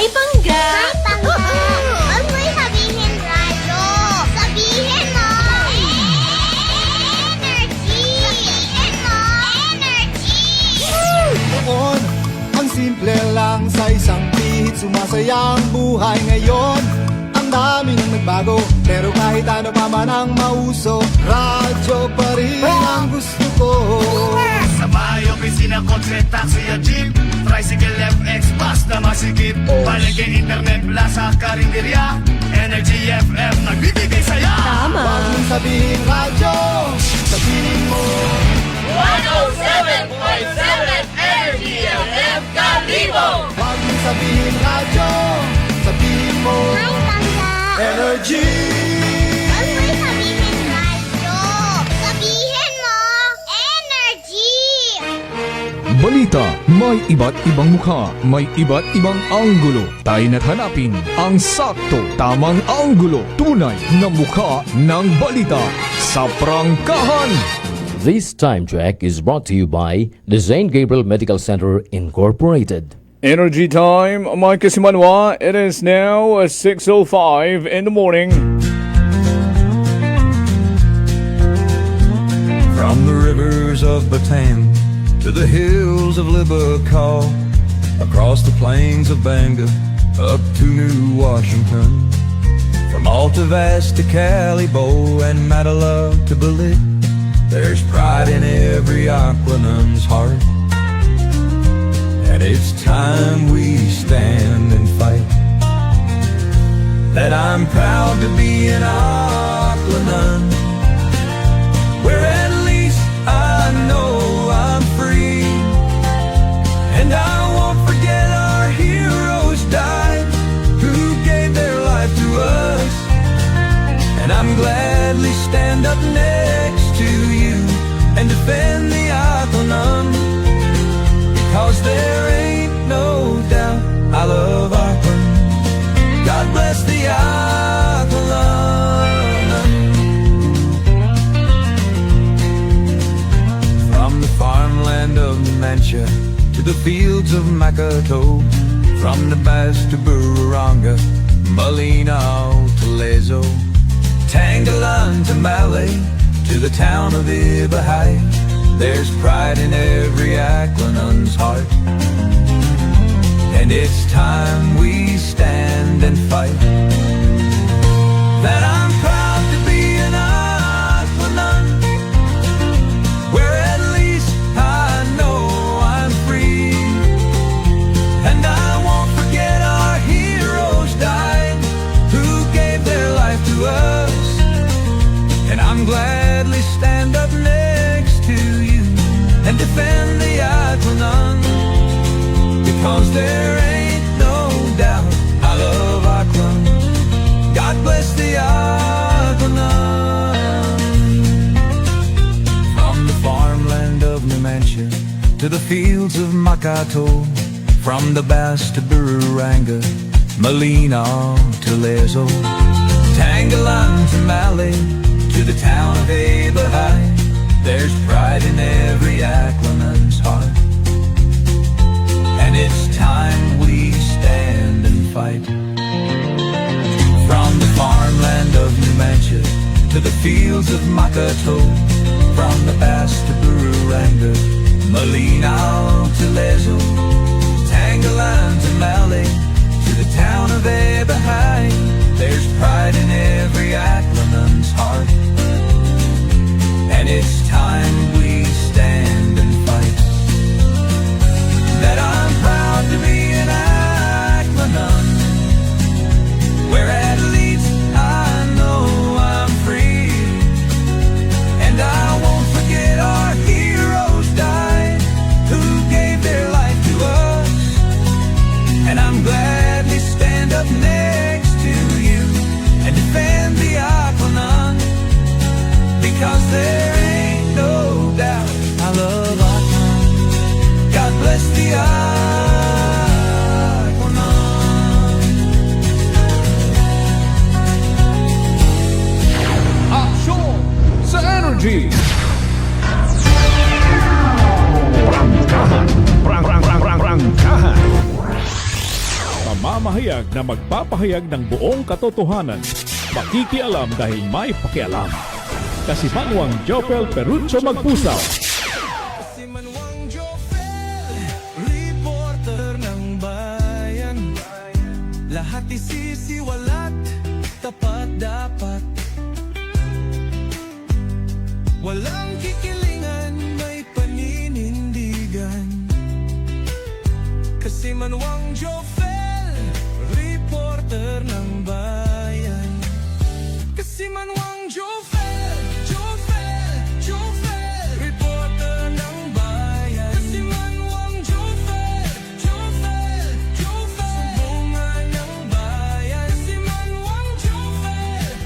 Hi, Pangga! Hi, Pangga! Huwag mo'y sabihin radyo. Sabihin mo! Energy! Sabihin mo! Energy! Noon, ang simple lang sa isang pihit. Sumasaya ang buhay ngayon. Ang dami nang nagbago, pero kahit ano pa man ang mauso, radyo pa rin ang gusto ko. Sa bahay, opisina, kotse, taxi at jeep, tricycle, FX, bus na masikip, palengke, internet, plaza, karinderya, Energy FM, nagbibigay saya. Tama! Huwag mong sabihin radyo, sabihin mo 107.7 Energy FM Kalibo. Huwag mong sabihin radyo, sabihin mo Hi, Pangga! Energy. Huwag mo'y sabihin radyo. Sabihin mo! Energy! Balita, may iba't ibang mukha, may iba't ibang anggulo. Tayo na't hanapin ang sakto, tamang anggulo, tunay na mukha ng balita sa prangkahan. This time check is brought to you by the St. Gabriel Medical Center Incorporated. Energy time, Mike Simanwa. It is now 6:05 in the morning. From the rivers of Bataan to the hills of Libacol, across the plains of Bangor, up to New Washington, from Alta Vista to Calibo and Matala to Balit, there's pride in every Aquanun's heart. And it's time we stand and fight. That I'm proud to be an Aquanun, where at least I know I'm free. And I won't forget our heroes died, who gave their life to us. And I'm gladly stand up next to you and defend the Aquanun, because there ain't no doubt I love Aquanun. God bless the Aquanun. From the farmland of Numantia to the fields of Makato, from the Bass to Bururanga, Malinaw to Lezo, Tangalan to Malay, to the town of Ibahai, there's pride in every Aquanun's heart. And it's time we stand and fight. That I'm proud to be an Aquanun, where at least I know I'm free. And I won't forget our heroes died, who gave their life to us. And I'm gladly stand up next to you and defend the Aquanun, because there ain't no doubt I love Aquanun. God bless the Aquanun. From the farmland of Numantia to the fields of Makato, from the Bass to Bururanga, Malinaw to Lezo, Tangalan to Malay, to the town of Ibahai, there's pride in every Aquanun's heart. And it's time we stand and fight. From the farmland of Numantia to the fields of Makato, from the Bass to Bururanga, Malinaw to Lezo, Tangalan to Malay, to the town of Ibahai, there's pride in every Aquanun's heart. And it's time we stand and fight. That I'm proud to be an Aquanun, where at least I know I'm free. And I won't forget our heroes died, who gave their life to us. And I'm glad mamahayag na magpapahayag ng buong katotohanan. Makikialam dahil may pakialam. Kasimanwang Jopel Perucho Magpusaw. Si Manuang Jofel, reporter ng bayan. Lahat isisiwalat, tapat dapat. Walang kikilingan, may paninindigan. Kasi Manuang Jofel, reporter ng bayan. Kasi Manuang Jofel, reporter ng bayan. Kasi Manuang Jofel, sumbungan ng bayan. Kasi Manuang Jofel,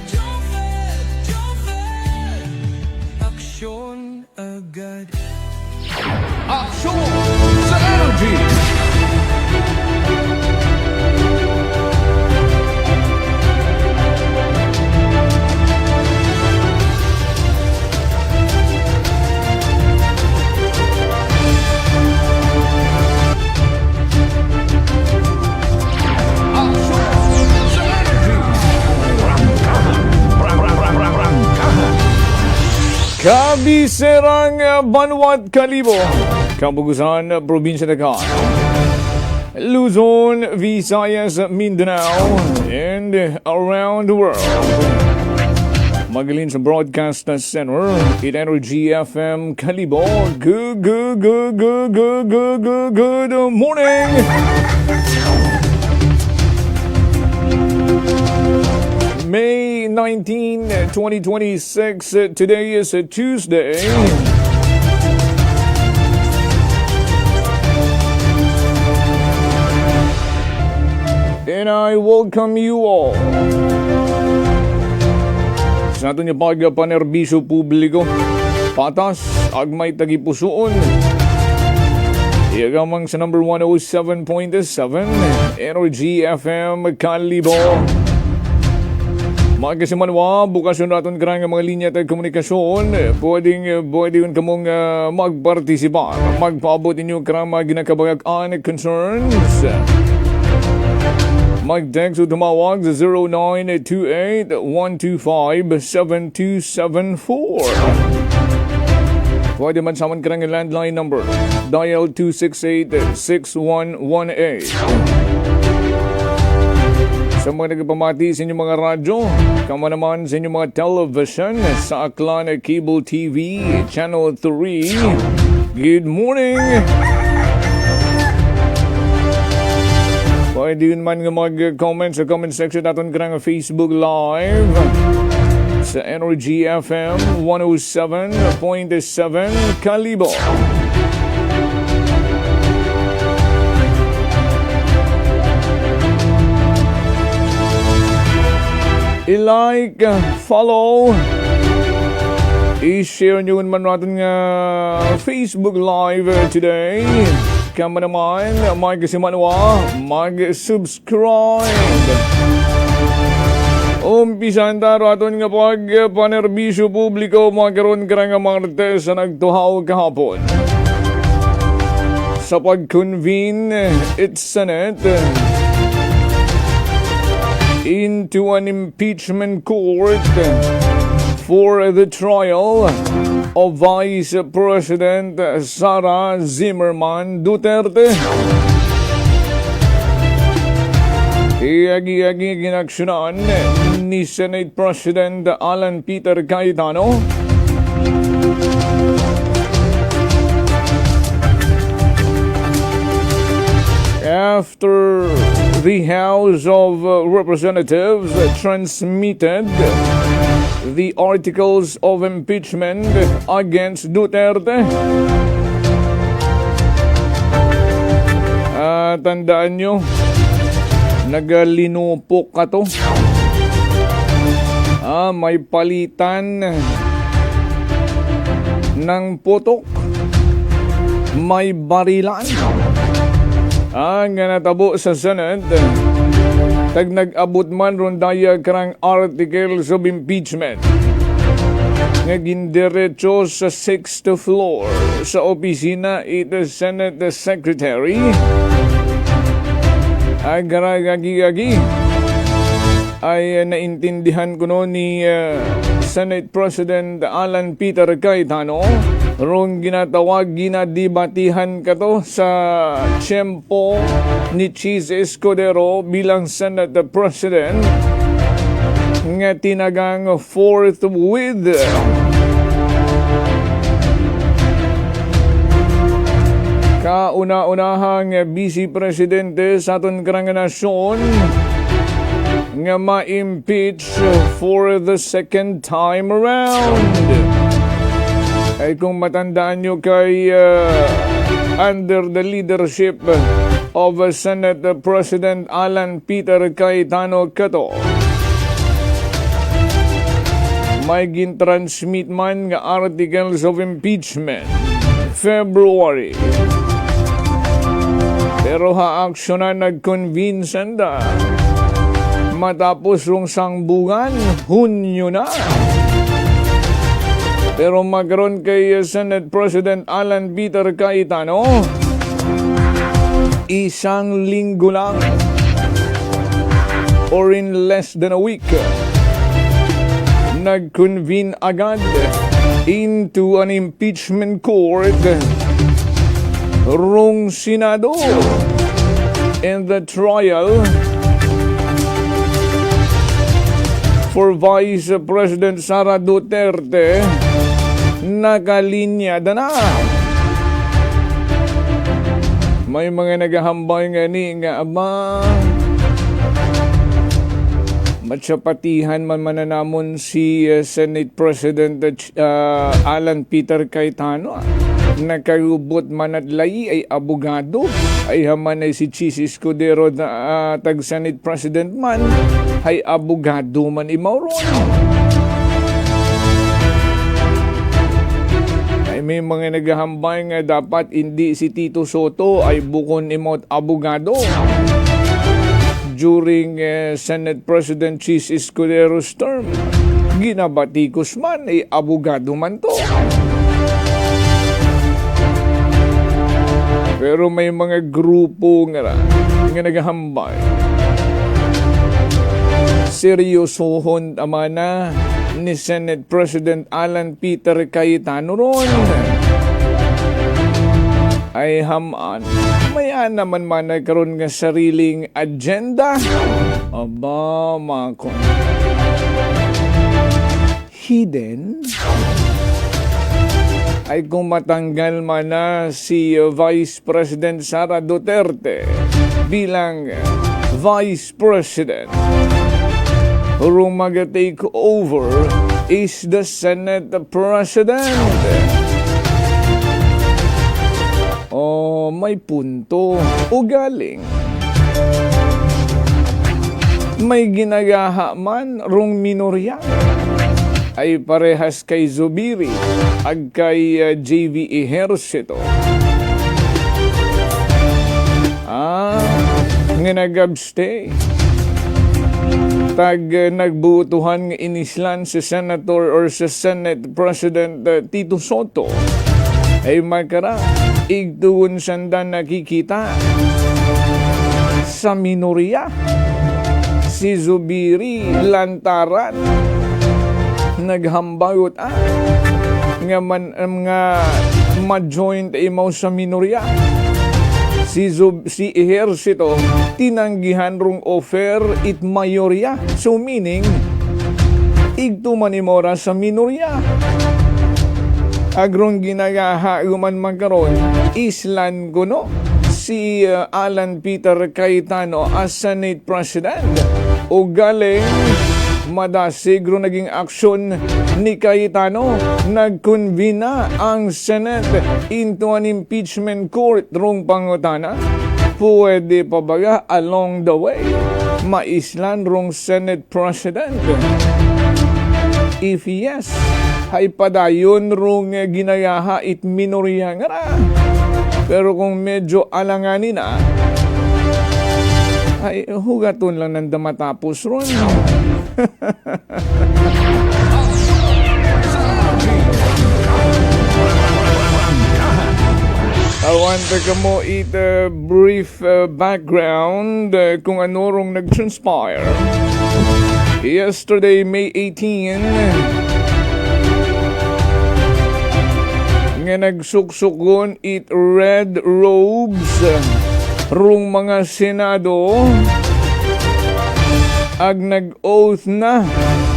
aksyon agad. Aksyon sa Energy! Kabiserang Banwat Kalibo, Kabugusan, Probinsya ng Luzon, Visayas, Mindanao, and around the world. Magaling sa Broadcast Center in Energy FM Kalibo. Good morning! May 19, 2026. Today is a Tuesday. And I welcome you all sa ato niya pagpanerbisyo publiko. Patas, agmay tagipusoon. Iagamang sa number 107.7 Energy FM Kalibo. Mga kasimanwa, bukas yun natin karang mga linya at komunikasyon. Pwede yun kamong magpartisipa. Magpaabot ninyo karang mga ginakabayakan concerns. Mag-text o tumawag sa 0928-125-7274. Pwede man saman karang landline number. Dial 268-6118. Sa mga nagpamati sa inyong mga radyo, kama naman sa inyong mga television, sa Aklan Cable TV, Channel 3, good morning! Pwede yun man nga mag-comment sa comment section natin karang Facebook Live sa Energy FM 107.7 Kalibo. I-like, follow, i-share nyo man natin nga Facebook Live today. Kama naman, mag-simanwa, mag-subscribe. Umpisan taro aton nga panerbisyo publiko magkaroon ka nga Martes na nagtuhaw kahapon. Sa pag-convene its Senate into an impeachment court for the trial of Vice President Sara Zimmerman Duterte. Iyagi-agi ginaksyonan ni Senate President Alan Peter Cayetano after the House of Representatives transmitted the articles of impeachment against Duterte. Tandaan nyo, nagalinupok ka to. May palitan ng putok, may barilan. Ang natabo sa Senate, tag nag-abot man ron daya karang articles of impeachment nga gindiretso sa 6th floor sa opisina ito Senate Secretary agaragagi ay naintindihan ko no ni Senate President Alan Peter Cayetano rong ginatawag ginadibatihan ka to sa tiyempo ni Cheese Escudero bilang Senate President nga tinagang forthwith kauna-unahang Vice Presidente sa aton karang nasyon nga ma-impeach for the second time around. Ay kung matandaan nyo kay under the leadership of Senate President Alan Peter Cayetano kato, may gintransmit man nga articles of impeachment February. Pero haaksyonan nag-convince anda matapos rong sangbugan, Hunyo na. Pero magkaroon kay Senate President Alan Peter Cayetano, isang linggo lang or in less than a week, nag-convene agad into an impeachment court rong Senado in the trial for Vice President Sara Duterte nakalinya na. May mga naghahambay nga ni nga aba matsapatihan man mananamon si Senate President Alan Peter Cayetano. Nakayubot man at layi ay abogado. Ay haman ay si Cheese Escudero na tag Senate President man ay abogado man imauron. Ay may mga naghahambay nga dapat hindi si Tito Soto ay bukon imot abogado. During Senate President Cheese Escudero's term, ginabatikos man ay abogado man to. Pero may mga grupo nga naghahambay. Seryosohon amana ni Senate President Alan Peter Cayetano ron. Ay haman, maya naman man nagkaroon nga sariling agenda. Aba, mako. Hidden? Ay kung matanggal man na si Vice President Sara Duterte bilang Vice President, rung mag-take over is the Senate President. Oh, may punto o galing. May ginagaha man rung minorya ay parehas kay Zubiri ag kay JV Ejercito. Nga nag-abstay. Tag nagbutuhan nga inislan si Senator or si Senate President Tito Soto ay magkara igtuon sandan nakikita sa minorya si Zubiri lantaran naghambayot nga ma-join imaw sa minorya si Ejercito tinanggihan rong offer it mayorya, so meaning igtuman imora sa minorya. Agrong ginagaha man magkaroon islan kuno si Alan Peter Cayetano as Senate President o galing madasigro naging aksyon ni Cayetano, nag-convene na ang Senate into an impeachment court rong pangutana. Pwede pa baga along the way maislan rong Senate President? If yes, ay padayon rong ginayaha it minorya nga ra. Pero kung medyo alanganin na, ay hugaton lang nang matapos ron. want ka mo brief background kung ano rong nag-transpire. Yesterday, May 18, nga nagsuksukon red robes rung mga senado ag nag-oath na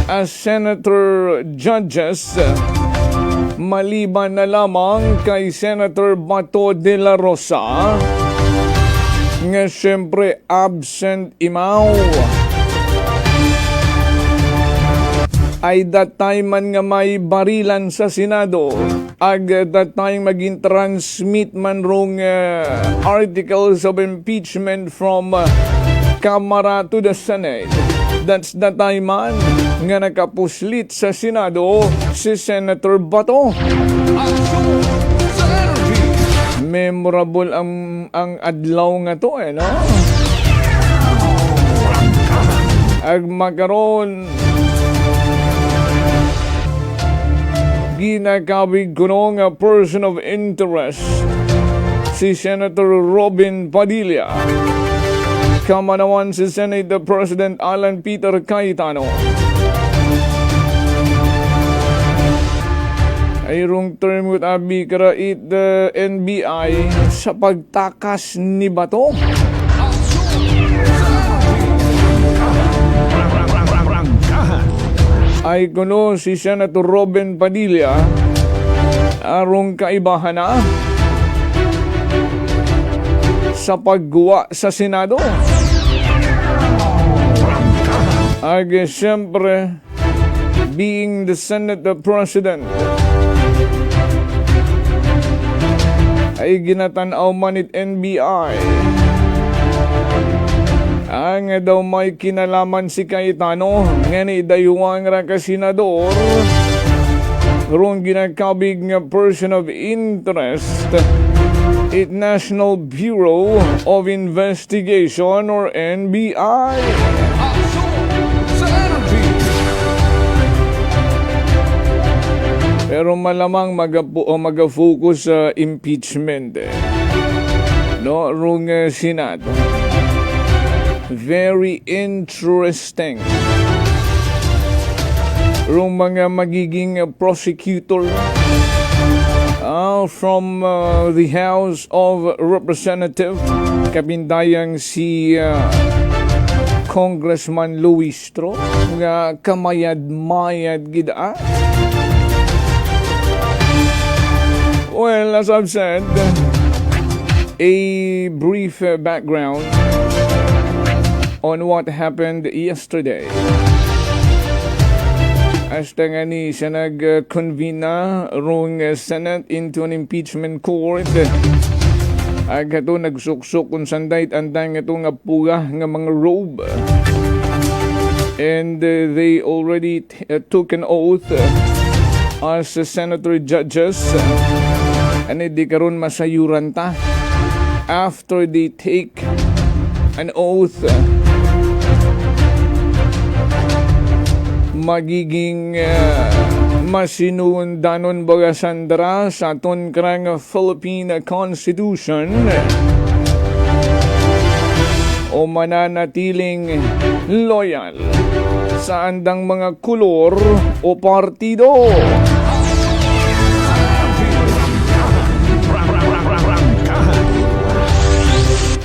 as senator judges maliban na lamang kay Senator Bato de la Rosa nga siyempre absent imaw. Ay datay man nga may barilan sa Senado ag datay maging transmit man rong articles of impeachment from Kamara to the Senate. That's datay man nga nakapuslit sa Senado si Senator Bato. Memorable ang adlaw nga to no? Ag makaron ginakabig ko nga person of interest si Senator Robin Padilla. Kamanawan si Senate President Alan Peter Cayetano. Ayrong term with abi karait NBI sa pagtakas ni Bato. Ay kuno si Senator Robin Padilla arong kaibahan na sa pagguwa sa Senado. Ag siyempre, being the Senate President, ay ginatanaw man it NBI ang daw may kinalaman si Cayetano nga ni dayuang ra ka senador rong ginakabig nga person of interest it National Bureau of Investigation or NBI. Pero malamang mag-focus sa impeachment no rong Senado. Very interesting. Rong mga magiging prosecutor from the House of Representatives, kabindayang si Congressman Luistro, nga kamayad-mayad gida. Well, as I've said, a brief background on what happened yesterday. Hasta nga ni siya nag-convene na rong Senate into an impeachment court. Ag ito nagsuksok kung sandayt andang ito nga puga nga mga robe. And they already took an oath as senator judges. And di karon masayuran ta after they take an oath. Magiging masinuundanon baga sandra sa aton karang Philippine Constitution o mananatiling loyal sa andang mga kulor o partido.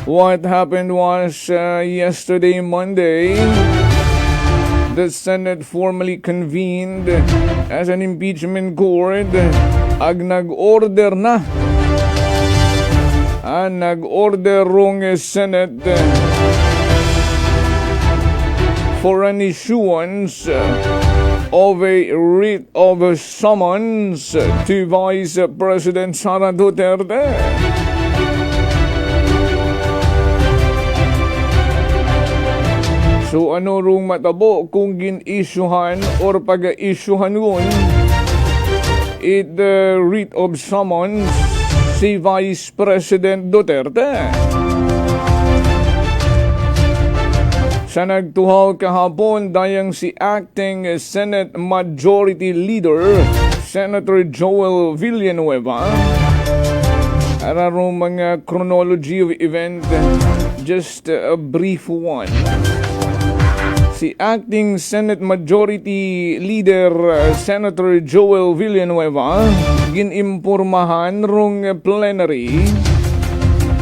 What happened was yesterday, Monday, the Senate formally convened as an impeachment court. Ag nag-order na. Nag-order rong Senate for an issuance of a writ of summons to Vice President Sara Duterte. So ano rong matabo kung gin-issuhan or pag-issuhan ngun it the writ of summons si Vice President Duterte. Sa nagtuhaw kahapon dayang si Acting Senate Majority Leader Senator Joel Villanueva Ararong mga chronology of event, just a brief one. Si Acting Senate Majority Leader Senator Joel Villanueva ginimpormahan rong plenary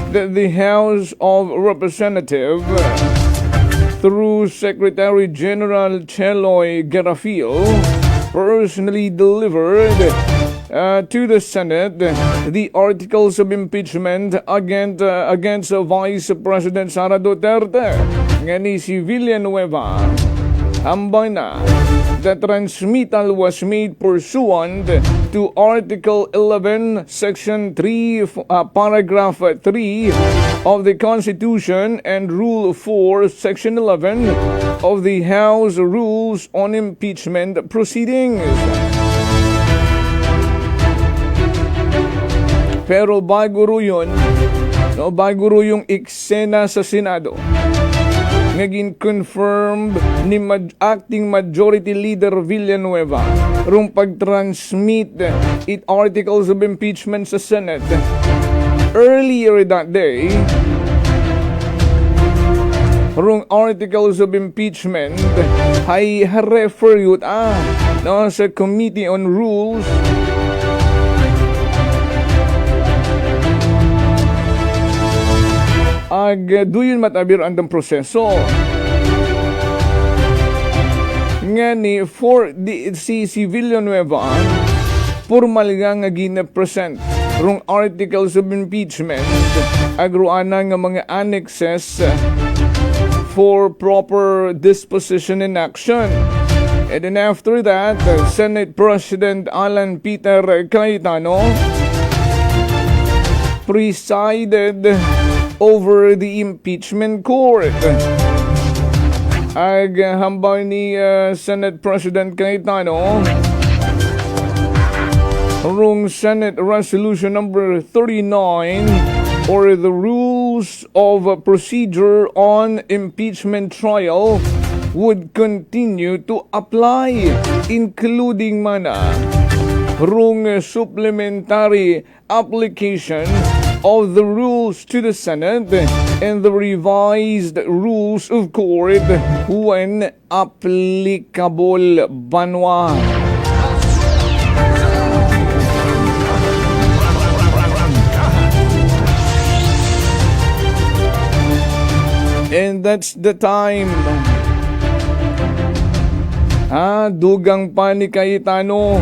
that the House of Representatives through Secretary General Cheloy Garafil personally delivered to the Senate the articles of impeachment against Vice President Sara Duterte. Nga ni si Villanueva, ambay na, the transmittal was made pursuant to Article 11, Section 3, Paragraph 3 of the Constitution and Rule 4, Section 11 of the House Rules on Impeachment Proceedings. Pero bago ro yun, bago ro yung eksena sa Senado, naging confirmed ni Acting Majority Leader Villanueva rong pag-transmit it articles of impeachment sa Senate. Earlier that day, rong articles of impeachment ay refer yun sa Committee on Rules duyon matabir andang proseso. Nga ni si Villanueva formal nga gina-present rong articles of impeachment agruana nga mga annexes for proper disposition and action. And then after that, Senate President Alan Peter Cayetano presided over the impeachment court. Hambay ni Senate President Cayetano rong Senate Resolution number 39 or the Rules of Procedure on Impeachment Trial would continue to apply, including rong supplementary application of the rules to the Senate and the revised rules of court when applicable. Banwa. And that's the time. Dugang pa ni Cayetano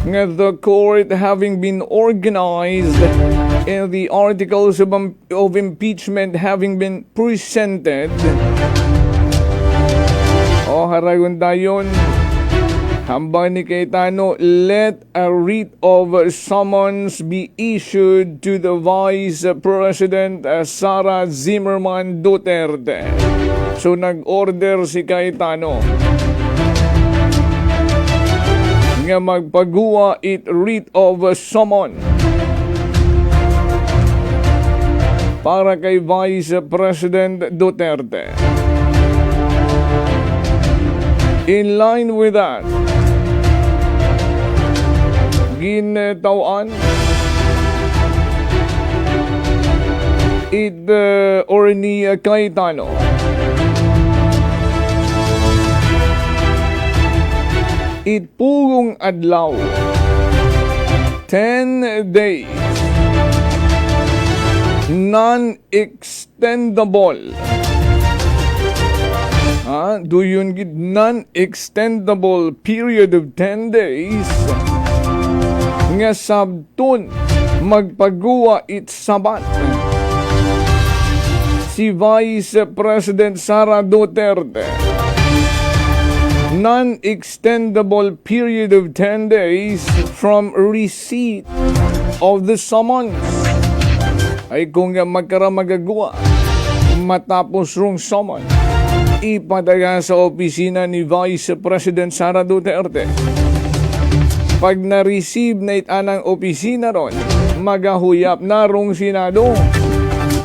nga the court having been organized and the articles of impeachment having been presented. Harayon dayon, hambang ni Cayetano, let a writ of summons be issued to the Vice President Sara Zimmerman Duterte. So nag-order si Cayetano nga magpagawa it writ of summon para kay Vice President Duterte. In line with that, gintawan or ni Cayetano itpugong adlaw 10 days non-extendable. Do yun gid non-extendable period of 10 days nga sabton magpagawa it sabat si Vice President Sara Duterte. Non-extendable period of 10 days from receipt of the summons. Ay kung magagawa matapos rong summon, ipadala sa opisina ni Vice President Sara Duterte. Pag na-receive na itanang opisina ron, magahuyap na rong Senado.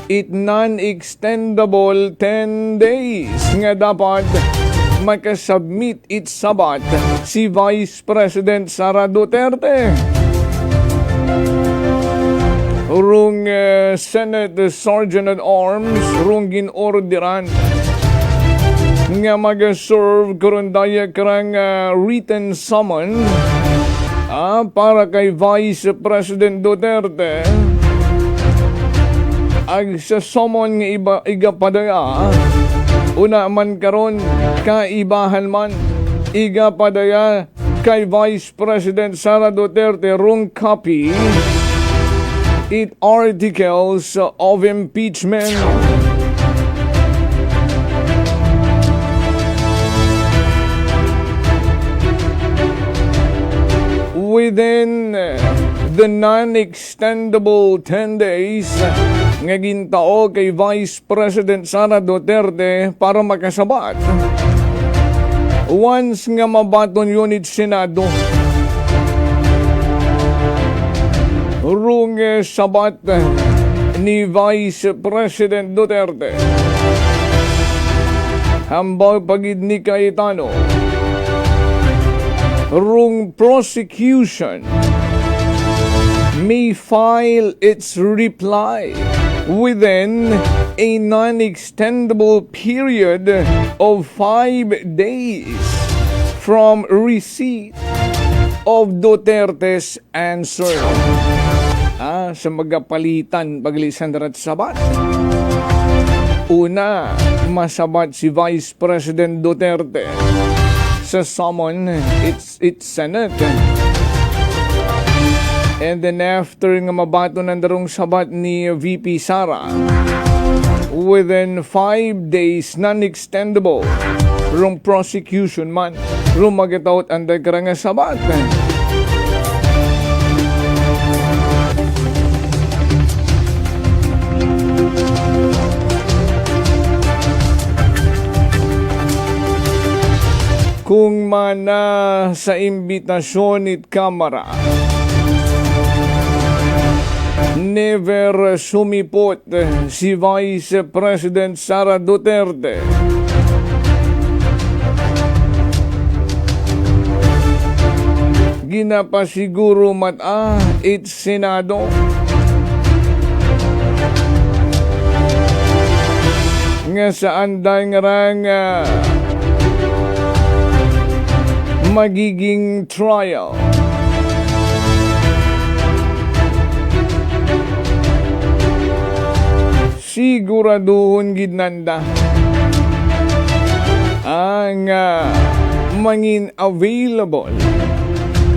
It non-extendable 10 days nga dapat makasubmit it sabat si Vice President Sara Duterte. rung Senate Sergeant at Arms rung ginorderan nga mag-serve karon daya karang written summon para kay Vice President Duterte ag sa summon nga iga padaya una man karon kaibahan man iga padaya kay Vice President Sara Duterte rung copy it articles of impeachment. Within the non-extendable 10 days nga gintao kay Vice President Sara Duterte para makasabat. Once nga mabaton unit Senado, rung sabat ni Vice President Duterte, hambal pagid ni Cayetano, rung prosecution may file its reply within a non-extendable period of 5 days from receipt of Duterte's answer. Sa magapalitan paglisan darat sabat. Una, masabat si Vice President Duterte sa summon its Senate. And then after nga mabato ng darong sabat ni VP Sara, within 5 days, non-extendable, rung prosecution man, rung magitaot ang dagrang sabat. Kung mana sa imbitasyon it kamara, never sumipot si Vice President Sara Duterte. Ginapasiguro it Senado. Nga saan dahil nga magiging trial. Siguraduhon gid nanda ang mangin available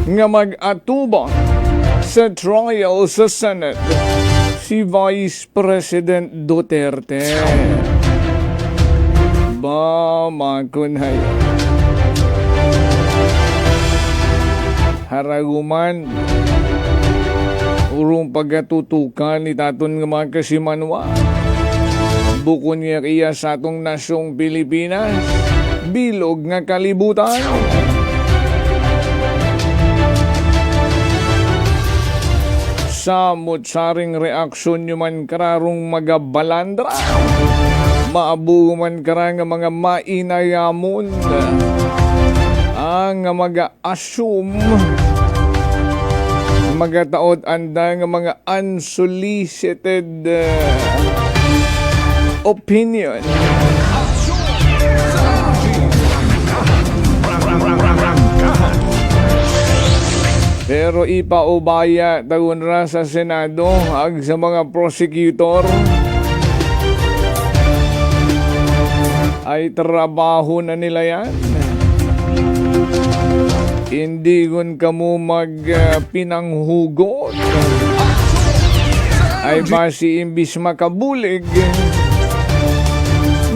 nga mag-atubang sa trial sa Senate si Vice President Duterte. Ba makunhay haraguman urong pagatutukan ni taton nga mga kasimanwa bukon niya iya sa atong nasyong Pilipinas bilog nga kalibutan. Samot saring reaksyon nyo man kararong magabalandra maabu man karang mga mainayamon ang mag-assume magataod anda ng mga unsolicited opinion. Pero ipaubaya taon ra sa Senado ag sa mga prosecutor ay trabaho na nila yan. Hindi gun kamo magpinanghugot ay basi imbis makabulig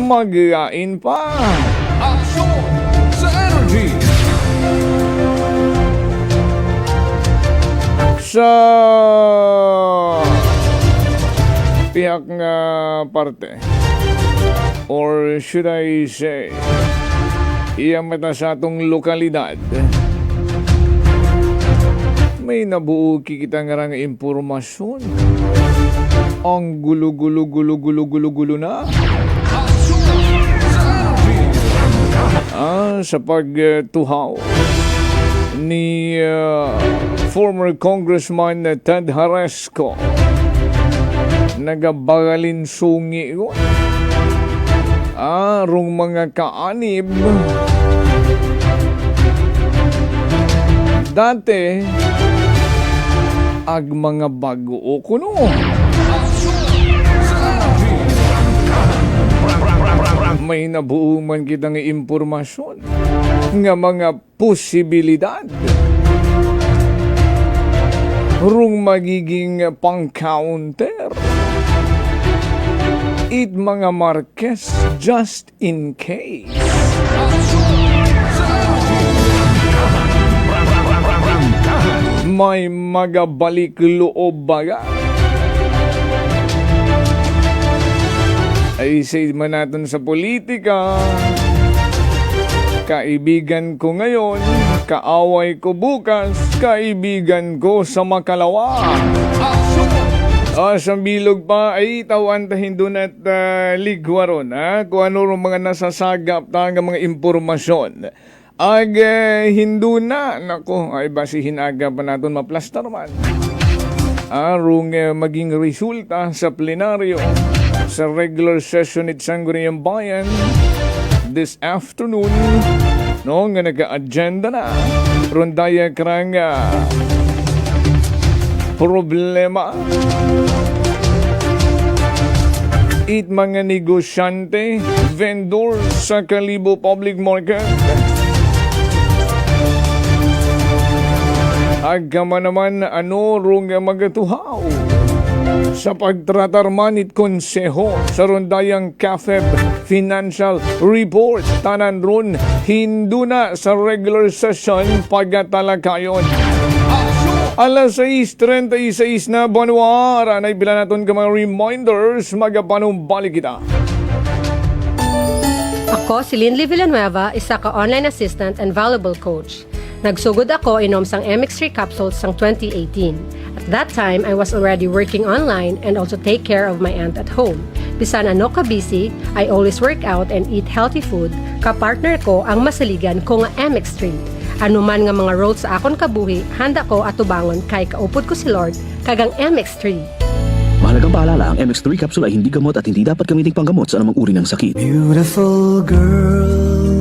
magain pa. Aksyon sa energy. Sa pihak nga parte, or should I say iyang mata sa atong lokalidad, may nabuo kikita nga nga impormasyon. Ang gulo na. Sa pagtuhaw ni former Congressman Ted Haresco nagabagalin sungi ko. Rong mga kaanib. Dati, ag mga bago o kuno. May nabuo man kitang impormasyon nga mga posibilidad rung magiging pang-counter. It mga Marquez just in case. May magabalik loob baga. Ay say man natin sa politika, kaibigan ko ngayon, kaaway ko bukas, kaibigan ko sa makalawa. Sa bilog pa ay tawantahin doon at ligwaron kung ano rin mga nasasagap nga mga impormasyon. Hindu na, nako, ay basihin aga pa natin maplastar man. Arong maging resulta sa plenaryo sa regular session at Sangguniang Bayan this afternoon. No, nga naka-agenda na. Rondaya karang problema. It mga negosyante, vendor sa Kalibo Public Market. Agama naman rong magatuhaw sa pagtratar manit konseho sa rondayang CAFEB Financial Report. Tanan ron, hindu na sa regular session pagkatalakayon. Alas 6:36 na Buwanwara, naibila natin ka mga reminders, magapanumbalik kita. Ako si Linley Villanueva, isa ka online assistant and valuable coach. Nagsugod ako inom sang MX3 capsules sang 2018. At that time, I was already working online and also take care of my aunt at home. Bisan ano ka busy, I always work out and eat healthy food. Kapartner ko ang masaligan ko nga MX3. Ano man nga mga roads sa akon kabuhi, handa ko atubangon kay kaupod ko si Lord kagang MX3. Mahalagang paalala, ang MX3 capsule ay hindi gamot at hindi dapat gamiting panggamot sa anumang uri ng sakit. Beautiful girl.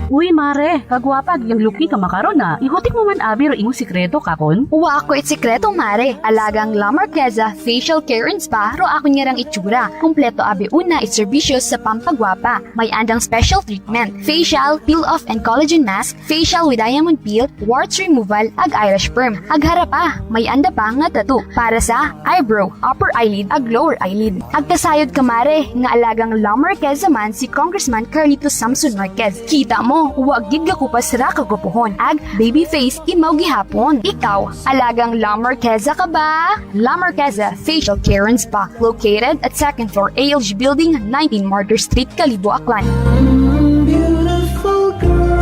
Uy, mare, kagwapag, yung luki ka makaron na. Ihutik mo man abi ro imong sikreto kakon. Uwa ako sikreto, mare. Alagang La Marqueza Facial Care and Spa ro ako niyarang itsura. Kumpleto abi una iservisyo sa pampagwapa. May andang special treatment, facial, peel-off and collagen mask, facial with diamond peel, warts removal, ag Irish perm. Ag harapa, may anda pa nga tattoo para sa eyebrow, upper eyelid, ag lower eyelid. Ag kasayod ka, mare, nga alagang La Marqueza man si Congressman Carlito Samson Marquez. Kita mo, huwag gid ka kupas ra kagupuhon. Ag baby face imaw gihapon. Ikaw, alagang La Marqueza ka ba? La Marqueza Facial Care and Spa, located at 2nd floor ALG Building, 19 Martyr Street, Kalibo, Aklan. Beautiful girl.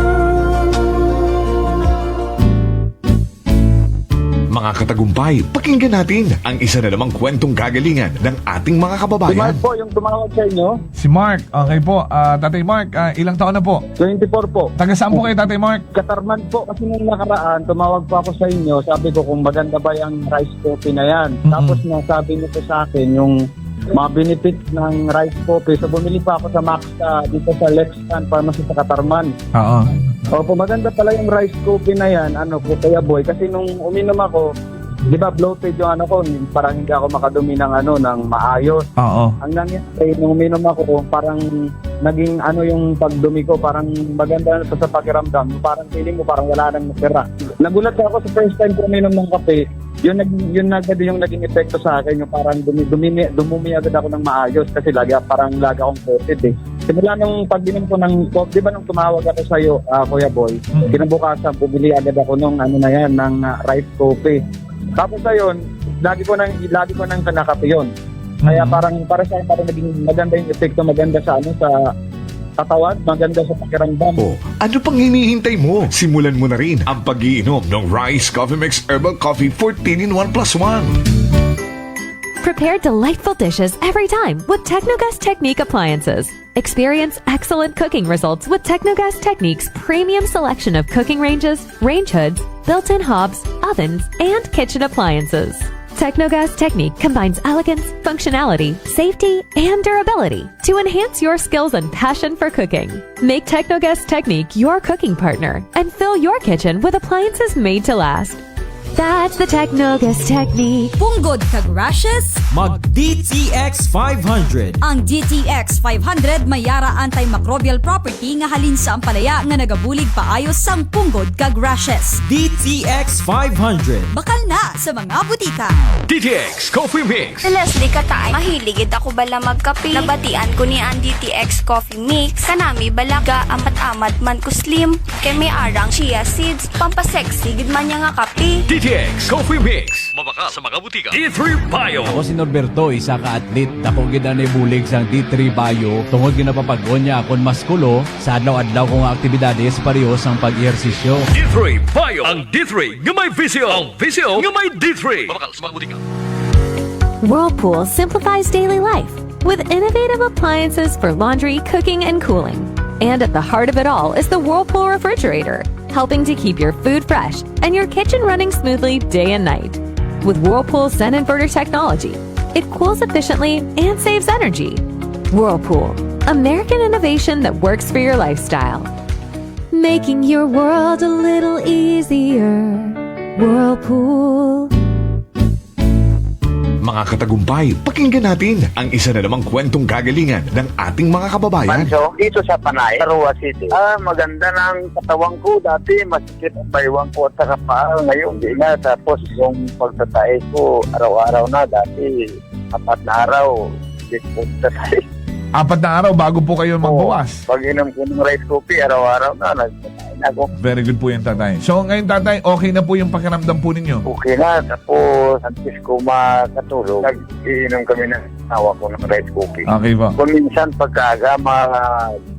Mga katagumpay, pakinggan natin ang isa na namang kwentong kagalingan ng ating mga kababayan. Si Mark po yung tumawag sa inyo. Si Mark, okay po. Tatay Mark, ilang taon na po? 24 po. Taga saan po kayo, Tatay Mark? Katarman po kasi nung nakaraan, tumawag po ako sa inyo. Sabi ko kung maganda ba yung rice coffee na yan. Tapos nasabi niyo po sa akin yung mga benefits ng rice coffee. So bumili pa ako sa Max dito sa Lexan Pharmacy sa Katarman. Oo. Opo, maganda pala yung rice coffee na yan, Kuya Boy. Kasi nung uminom ako, di ba bloated yung parang hindi ako makadumi ng maayos. Oo. Ang nangyari, nung uminom ako, parang naging yung pagdumi ko, parang maganda na sa pakiramdam. Parang feeling mo, parang wala nang natira. Nagulat ako sa first time ko uminom ng kape, yun agad yung naging epekto sa akin, yung parang dumumi agad ako ng maayos kasi lagi akong coated eh. Simula nung pag-inom ko ng coffee, di ba nung tumawag ako sa iyo, Kuya Boy, kinabukasan, bumili agad ako ng rice coffee. Tapos ayun, lagi ko nang kanakape yun. Kaya para sa akin, parang naging maganda yung epekto, maganda sa katawan, maganda sa pakiramdam. Ano pang hinihintay mo? Simulan mo na rin ang pag-iinom ng Rice Coffee Mix Herbal Coffee 14-in-1+1. Prepare delightful dishes every time with Technogas Technique appliances. Experience excellent cooking results with Technogas Technique's premium selection of cooking ranges, range hoods, built-in hobs, ovens, and kitchen appliances. Technogas Technique combines elegance, functionality, safety, and durability to enhance your skills and passion for cooking. Make Technogas Technique your cooking partner and fill your kitchen with appliances made to last. That's the Technogas Technique. Punggod kag rashes? Mag DTX 500. Ang DTX 500 may yara antimicrobial property nga halin sa ampalaya nga nagabulig paayos sang punggod kag rashes. DTX 500. Bakal na sa mga butika. DTX Coffee Mix. Si Leslie Katay, mahiligid ako bala magkape. Nabatian ko ni ang DTX Coffee Mix. Kanami balaga amat-amat man ko slim. Kay may arang chia seeds. Pampasexy gid man niya nga kape. DTX Coffee Mix. Mabaka sa mga butika. D3 Bio. Ako si Norberto, isa ka atlet. Dako gid na bulig sang D3 Bio. Tungod ginapapag-on niya akon maskulo sa adlaw-adlaw kong aktibidades pareho sang pag-ehersisyo. D3 Bio. Ang D3 nga may visyo. Ang visyo nga may D3. Mabaka sa mga butika. Whirlpool simplifies daily life with innovative appliances for laundry, cooking, and cooling. And at the heart of it all is the Whirlpool refrigerator, helping to keep your food fresh and your kitchen running smoothly day and night. With Whirlpool Sun Inverter technology, it cools efficiently and saves energy. Whirlpool, American innovation that works for your lifestyle. Making your world a little easier. Whirlpool. Mga katagumpay, pakinggan natin ang isa na namang kwentong gagalingan ng ating mga kababayan. Manso, dito sa Panay, Arua City. Maganda ng katawan ko. Dati, masikip ang baywang ko at saka paa. Ngayon, di nga. Tapos, yung pagtatae ko, araw-araw na. Dati, 4 na araw, di ko tatay. 4 na araw bago po kayo magbawas. Pag inom ko ng rice coffee, araw-araw na, nagtatay na ako. Very good po yan, tatay. So, ngayon, tatay, okay na po yung pakiramdam po ninyo? Okay na. Tapos, antes ko makatulog, nag-iinom kami ng awa ko ng rice coffee. Okay po. Kung minsan, pagkaaga,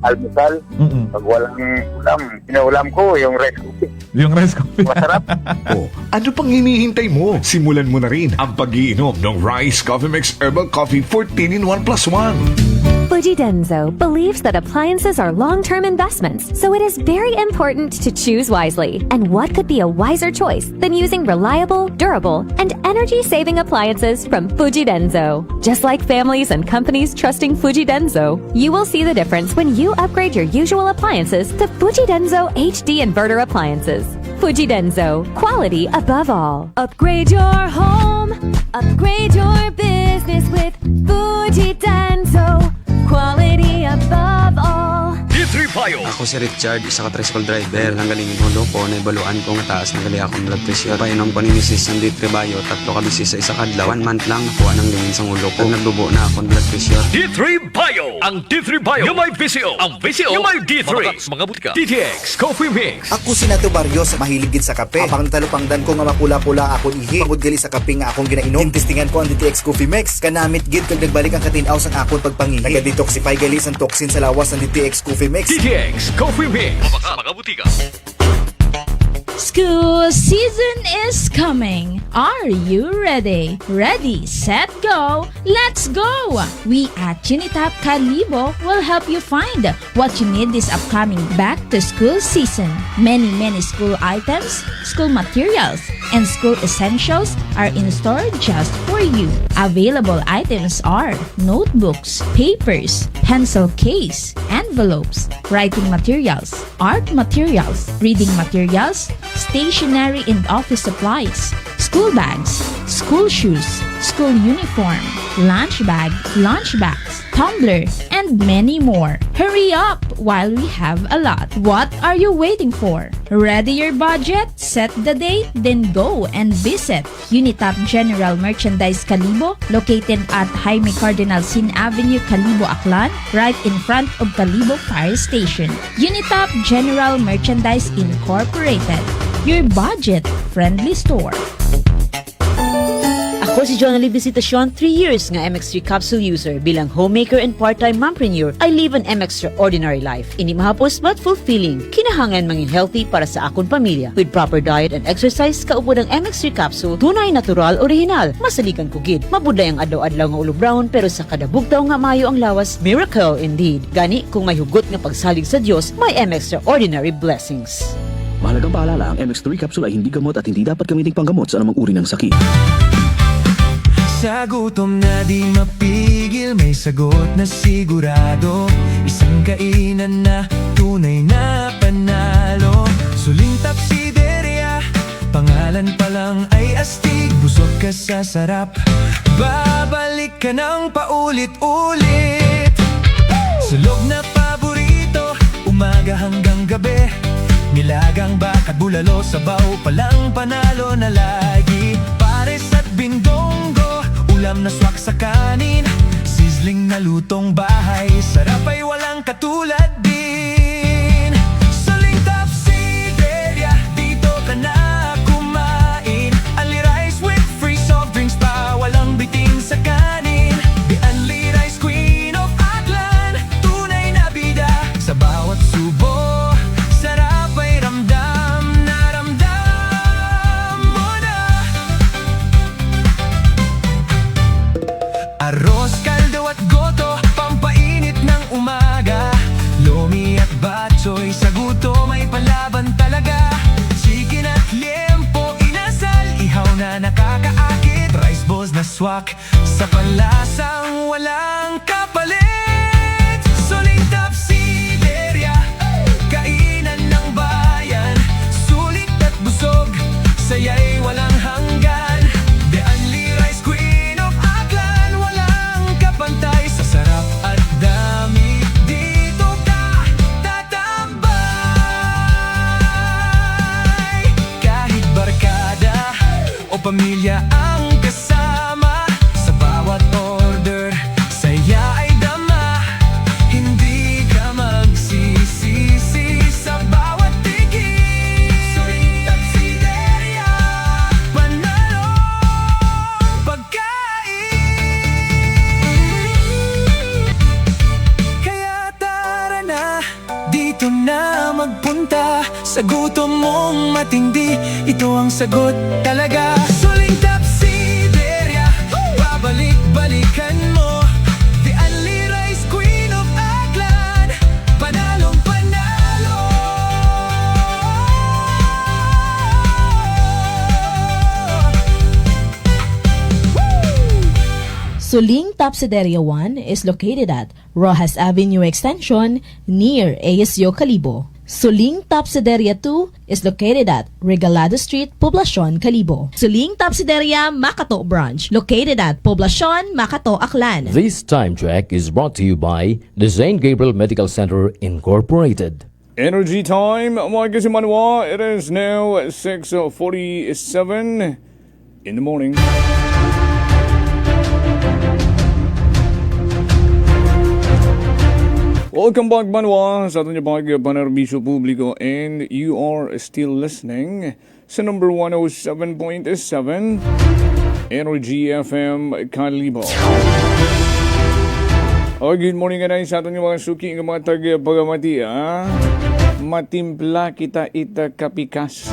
almusal, pag walang ulam, pinaulam ko yung rice coffee. Yung rice coffee. Masarap. Ano pang hinihintay mo? Simulan mo na rin ang pag-iinom ng Rice Coffee Mix Herbal Coffee 14-in-1+1. Fujidenzo believes that appliances are long-term investments, so it is very important to choose wisely. And what could be a wiser choice than using reliable, durable, and energy-saving appliances from Fujidenzo? Just like families and companies trusting Fujidenzo, you will see the difference when you upgrade your usual appliances to Fujidenzo HD Inverter appliances. Fujidenzo, quality above all. Upgrade your home, upgrade your business with Fujidenzo. Quality above all. D3 Bio. Ako si Richard, isa ka tricycle driver. Nanggaling yung hulo ko, naibaluan ko nga taas ng gali akong blood pressure. Painom ko ni Mrs. ng D3 Bio, 3 ka bisis sa isa kadlaw. 1 month lang, nakuha ng lingin sa ulo ko. Nagdubo na akong blood pressure. D3 Bio. Ang D3 Bio yung may visyo. Ang visyo yung may D3. Mga butika. DTX Coffee Mix. Ako si Nato Barrios, mahiligid sa kape. Apang talupangdan ko nga mapula-pula akong ihi. Pagod gali sa kape nga akong ginainom. Tintistingan ko ang DTX Coffee Mix. Kanamit gid kag nagbalik ang katinaw sang akong pagpangihi. Nagadetoxify gali sang toxin sa lawas ng DTX Coffee Mix. DTX Coffee Mix. Mga butika. School season is coming. Are you ready? Ready, set, go. Let's go! We at Unitap Kalibo will help you find what you need this upcoming back-to-school season. Many school items, school materials, and school essentials are in store just for you. Available items are notebooks, papers, pencil case, envelopes, writing materials, art materials, reading materials, stationery and office supplies, school bags, school shoes, school uniform, lunch bag, lunch bags, tumbler, and many more. Hurry up while we have a lot. What are you waiting for? Ready your budget? Set the date? Then go and visit Unitap General Merchandise Kalibo, located at Jaime Cardinal Sin Avenue, Kalibo, Aklan, right in front of Kalibo Fire Station. Unitap General Merchandise Incorporated, your budget-friendly store. Ako si Jonalie Visitacion, 3 years nga MX3 capsule user. Bilang homemaker and part-time mompreneur, I live an extraordinary life. Ini mahapos but fulfilling. Kinahangan mangin healthy para sa akon pamilya. With proper diet and exercise, kaupo ng MX3 capsule, tunay, natural, original. Masalikan kugid. Mabudlay ang adlaw-adlaw nga ulo brown, pero sa kada bugtaw nga mayo ang lawas, miracle indeed. Gani, kung may hugot nga pagsalig sa Dios, may extraordinary blessings. Mahalagang paalala, ang MX3 capsule ay hindi gamot at hindi dapat gamiting panggamot sa anumang uri ng sakit. Sa gutom na di mapigil, may sagot na sigurado. Isang kainan na tunay na panalo. Suling Tapsideria, pangalan pa lang ay astig. Busog ka sa sarap, babalik ka ng paulit-ulit. Sulog na paborito, umaga hanggang gabi. Nilagang bakat bulalo, sabaw palang panalo na lagi. Pares at bindonggo, ulam na swak sa kanin. Sizzling na lutong bahay, sarap ay walang katulad din. Suling Tapsideria, dito ka na kumain. Only rice with free soft drinks pa, walang bitin sa kanin. The only rice queen of Aklan, tunay na bida. Sa bawat subo, sarap ay ramdam na ramdam mo na. Arroz, kaldo at goto, pampainit ng umaga. Lomi at batchoy, sa gutom ay palaban talaga. Chicken at liempo, inasal, ihaw na nakakaakit. Rice balls na swak, sa panlasang walang kapalit. Suling Tapsideria, kainan ng bayan. Sulit at busog, saya'y walang hanggan. The only rice queen of Aklan, walang kapantay. Sa sarap at dami, dito ka tatambay. Kahit barkada o pamilya ang kasama, sa bawat order, saya ay dama. Hindi ka magsisisi sa bawat tigil. Suling Tapsideria, panalo pagkain. Kaya tara na, dito na magpunta. Sa gutom mong matindi, ito ang sagot talaga. Suling Tapsideria, babalik-balikan mo. The only rice queen of Aklan, panalong panalo. Suling Tapsideria 1 is located at Rojas Avenue Extension near ASU Calibo. Suling Tapsideria 2 is located at Regalado Street, Poblacion, Calibo. Suling Tapsideria Makato Branch, located at Poblacion, Makato, Aklan. This time check is brought to you by the St. Gabriel Medical Center Incorporated. Energy time, mga kasimanwa. It is now 6:47 in the morning. Welcome back, Manwa, sa ating pag-panerbisyo publiko, and you are still listening sa number 107.7 Energy FM Calibo. Oh, good morning nga sa ating mga suki ng mga tag-pagamati. Matimpla kita ita kapikas.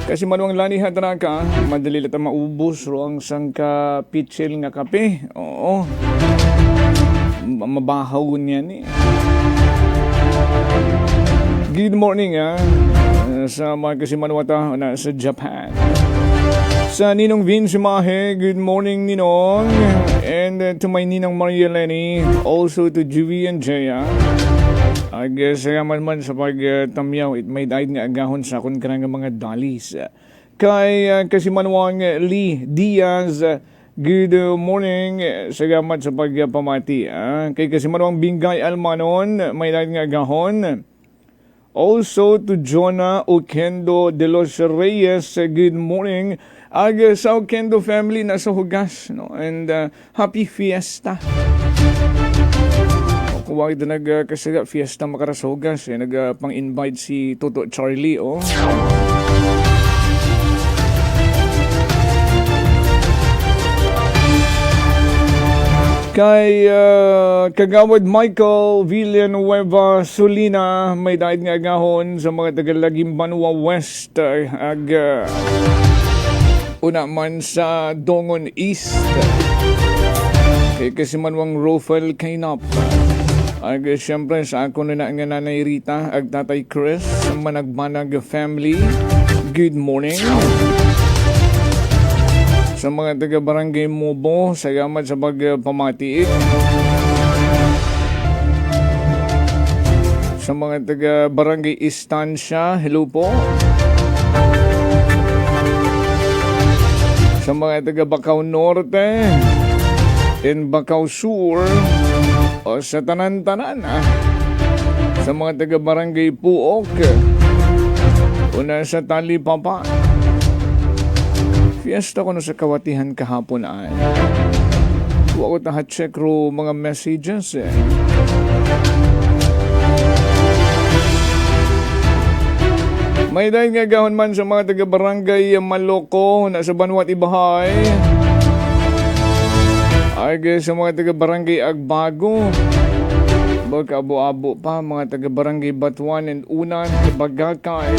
Kasi manuang lani hatara ka, madali lata maubos ro ang sangka pitchel nga kape. Oo. Mabahaw niyan eh. Good morning sa mga kasimanwata na sa Japan. Sa Ninong Vince Mahe, good morning Ninong. And to my Ninong Maria Lenny, also to Juvie and Jaya. Salamat man sa pagtamyaw, it may died nga agahon sa akong karang mga dalis. Kay kasimanwang Lee Diaz, good morning. Salamat sa pagpamati. Kay kasimanwang Bingay Almanon, may died nga agahon. Also to Jonah Okendo de los Reyes, good morning. Sa Okendo family na sa Hugas, no? And happy fiesta. Kung bakit nagkasaga fiesta makarasogas, nagpang-invite si Toto Charlie, oh. Kay Kagawad Michael Villanueva Solina, may daig nga agahon sa mga tagalaging Banwa West, una man sa Dongon East. Kay Kasimanwang Rofel Kainap. Siyempre sa ako na nga Nanay Rita, Tatay Chris, Managmanag family, good morning. Sa mga taga-barangay Mobo, salamat sa pagpamatiig. Sa mga taga-barangay Estancia, hello po. Sa mga taga-Bacau Norte and Bacau Sur, o sa tanan-tanan, sa mga taga-barangay Puok, o nasa Talipapa. Fiesta ko na sa Kawatihan kahapon ay. Huwag ko tahat-check ro mga messages eh. May dahil nga gahon man sa mga taga-barangay Maloko na sa Banwat Ibahay. Ay sa mga taga-barangay Agbago. Magkabo-abo pa mga taga-barangay Batuan and Unan, Bagakay.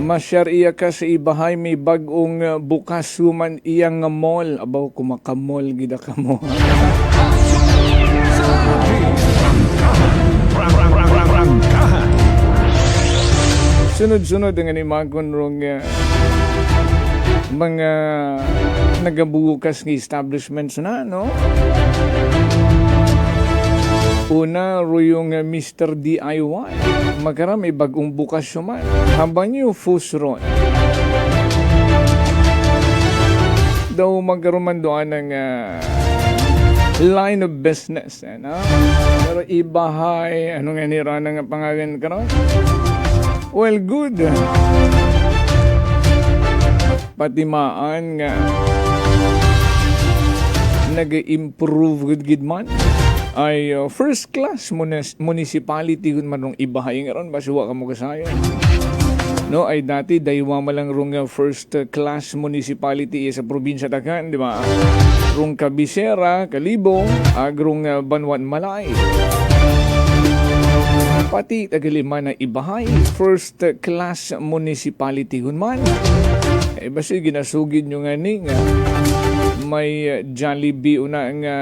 Masyar iya ka sa Ibahay, may bagong bukas suman iyang mall. Abaw, kumakamol, gida ka mo. Sunod-sunod ang animagon rong mga nagabukas ng establishments na, no? Una, yung Mr. DIY. Magkaram, may bagong bukas man. Habang yung Fusron. Daw magkaroon man doon ng line of business. No? Pero Ibahay, ano nga nira ng pangalan ka ron? Well, good. Patimaan nga nag-improve good man ay first class municipality kun manong Ibahay nga ron basuwa ka mo kasaya. No, ay dati daywa malang rong first class municipality sa probinsya Takan, di ba? Rong Kabisera, Kalibo, agrong Banwan Malay. Pati tagalima na Ibahay, first class municipality kun man. Eh basi ginasugid nyo nga ni nga may Jollibee una nga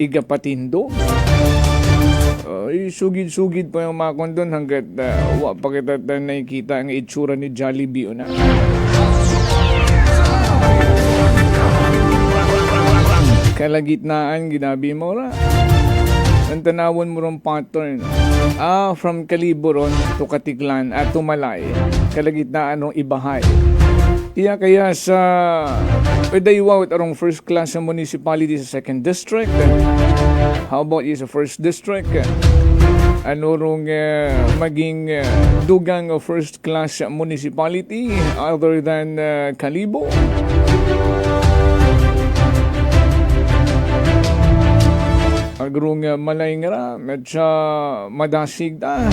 igapatindo. Sugid-sugid pa yung mga kondon hanggat wa pa kita nakikita ang itsura ni Jollibee una. Kalagitnaan ginabi mo ra. Ang tanawon mo ron pattern. From Kalibo ron to Katiklan at Tumalay. Kalagitnaan ng Ibahay. Iya kaya sa daywawit arong first class sa municipality sa second district. How about sa first district? Ano rong maging dugang of first class municipality other than Kalibo? Agrong malay nga medyo madasig da.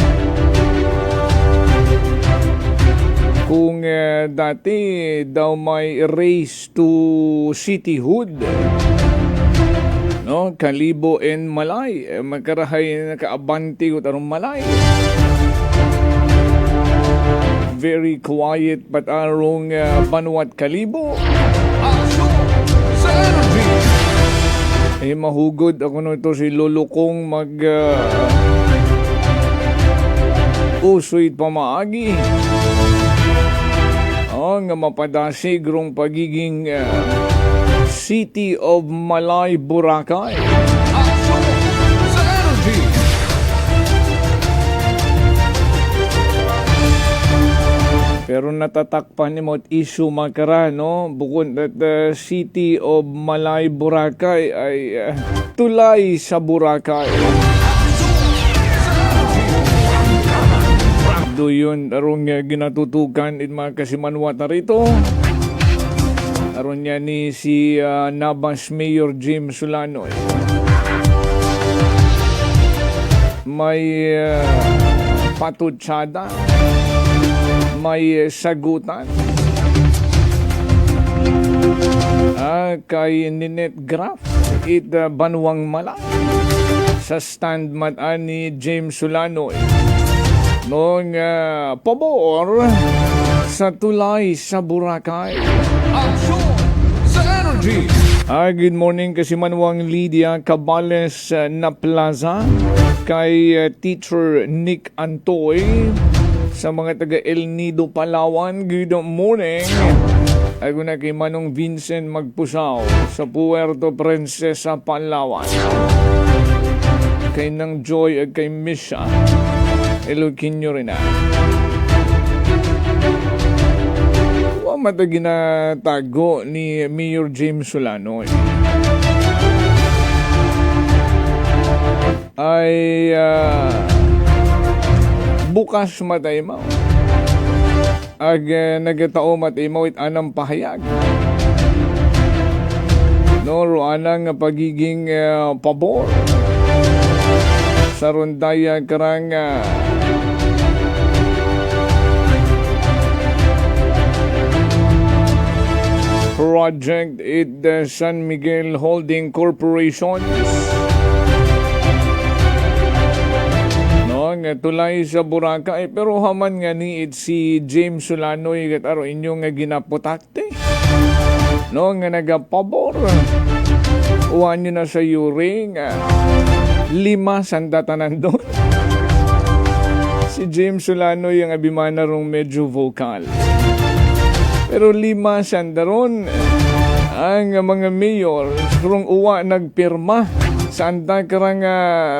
Kung dati daw may race to cityhood, no, Kalibo and Malay, magkarahay na kaabanti ko tarong Malay. Very quiet but arong Banwat Kalibo. Mahugod ako nito si Lulukong usoy pamaagi. Nga mapadasig rong pagiging City of Malay, Boracay. Pero natatakpan ni mo at issue makara, no? Bukod at City of Malay, Boracay ay tulay sa Boracay. Do yun arong ginatutukan in mga kasimanwata rito. Aron niya ni si Nabas Mayor James Solano. May patutsada, may sagutan. Kay Ninette Graf, Banwang Malay. Sa stand mataan ni James Solano. Noong pabor sa tulay sa Boracay. Action sa energy! Good morning kasi Manwang Lydia Cabales na Plaza kay Teacher Nick Antoy Sa mga taga El Nido, Palawan, good morning. Ako na kay Manong Vincent Magpusaw sa Puerto Princesa, Palawan. Kay Nang Joy at kay Misha. Elokin nyo rin na. Matagi na tago ni Mayor James Solano ay bukas matay mo ag nagatao matay mo it anang pahayag no anang pagiging pabor sa rondaya karang Project at the San Miguel Holding Corporation. No, nga tulay sa Boracay pero haman nga ni si James Solano kat aro inyong nga ginaputakte. No, nga nagapabor. Uwan nyo na sa yuring 5 sandatanan doon. Si James Solano yung abimana rong medyo vocal. Pero 5 sandaron ang mga mayor kung uwa nagpirma sa anda karang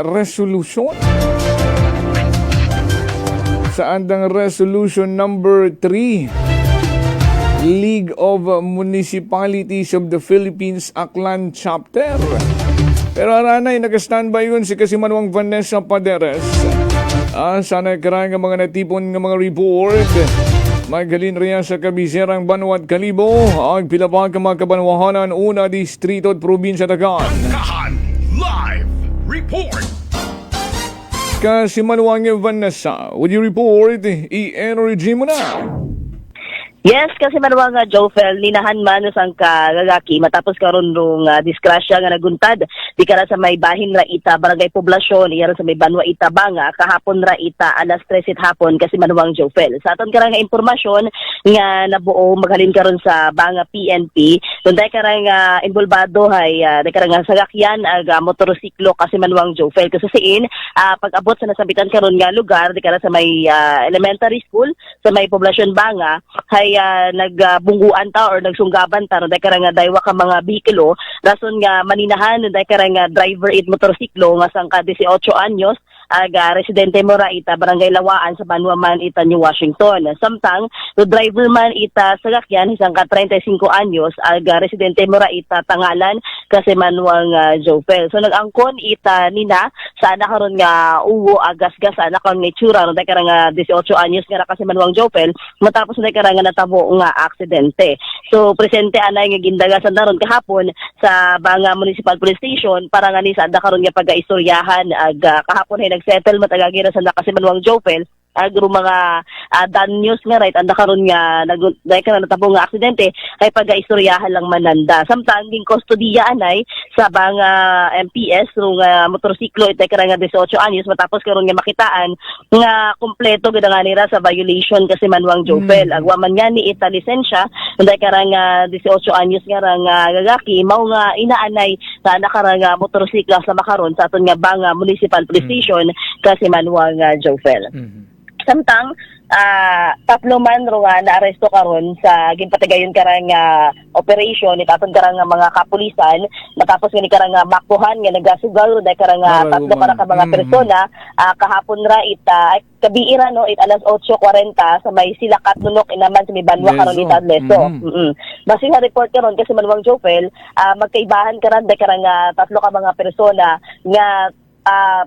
resolution. Sa andang resolution number 3, League of Municipalities of the Philippines Aklan Chapter. Pero aranay, nag-standby yun si Kasimanwang Vanessa Paderes. Sana karang mga natipon ng mga report. Magaling riyan sa kabiserang Banwat Kalibo, ang pilapag ka mga kabanwahanan, una distrito at probinsya Tagan. Live report! Kasimanwang Vanessa, would you report? I-energy mo na! Yes, kasi manuwa nga Jofel, ninahan man sang kagagaki matapos karon rong disgrasya nga naguntad di kara sa may bahin ra ita barangay poblasyon iya sa may Banwa Ita Banga kahapon ra ita alas 3 hapon kasi manuwang Jofel. Sa aton karang impormasyon nga nabuo maghalin karon sa Banga PNP, dunday karang involvado hay day karang sagakyan ag motorsiklo kasi manuwang Jofel kasi siin pag-abot sa nasabitan karon nga lugar di kara sa may elementary school sa may poblasyon Banga hay nagbungguan ta or nagsunggaban ta dahil karang daywa ka mga bihiklo rason nga maninahan dahil karang driver it motorsiklo nga sang ka 18 anyos ag residente mo ra ita barangay Lawaan sa Banwa man ita New Washington. Samtang no driver man ita sagakyan isang ka 35 anyos ag residente mo ra ita Tangalan kasi Manuang Jofel. So nag-angkon ita nina sa anak karon nga uwo agas-gas anak kang itsura no dahil karang 18 anyos nga kasi Manuang Jofel matapos dahil karang natabo nga aksidente. So presente anay nga gindagasan naron kahapon sa Banga Municipal Police Station para nga ni sa anda karon nga pagaistoryahan ag kahapon ay nagsettle matagagira sa kasi Manuang Jofel agro mga danyos nga right anda karon nga dahil ka na natabo nga aksidente kay pagaistoryahan lang mananda. Samtang ging kustodiya anay sa Banga MPS rong motorsiklo ita karang 18 anyos matapos karon nga makitaan nga kompleto gid nga nira sa violation kasi Manuang Jofel. Agwaman nga ni ita lisensya dahil karang 18 anyos nga rang gagaki mao nga inaanay sa nakarang motorsiklo sa makaron sa aton nga Banga Municipal Police Station kasi Manuang Jofel. Samtang tatlo man ro nga naaresto karon sa ginpatigayon karang operation ni taton karang mga kapulisan matapos ni karang makbuhan nga nagasugal dahil karang tatlo ka mga persona kahapon ra ita kabiira no it alas 8:40 sa may Silakat Nunok inaman sa may Banwa karon ita Leso. Basi nga report karon kasi Manuang Jofel magkaibahan karon dahil karang tatlo ka mga persona nga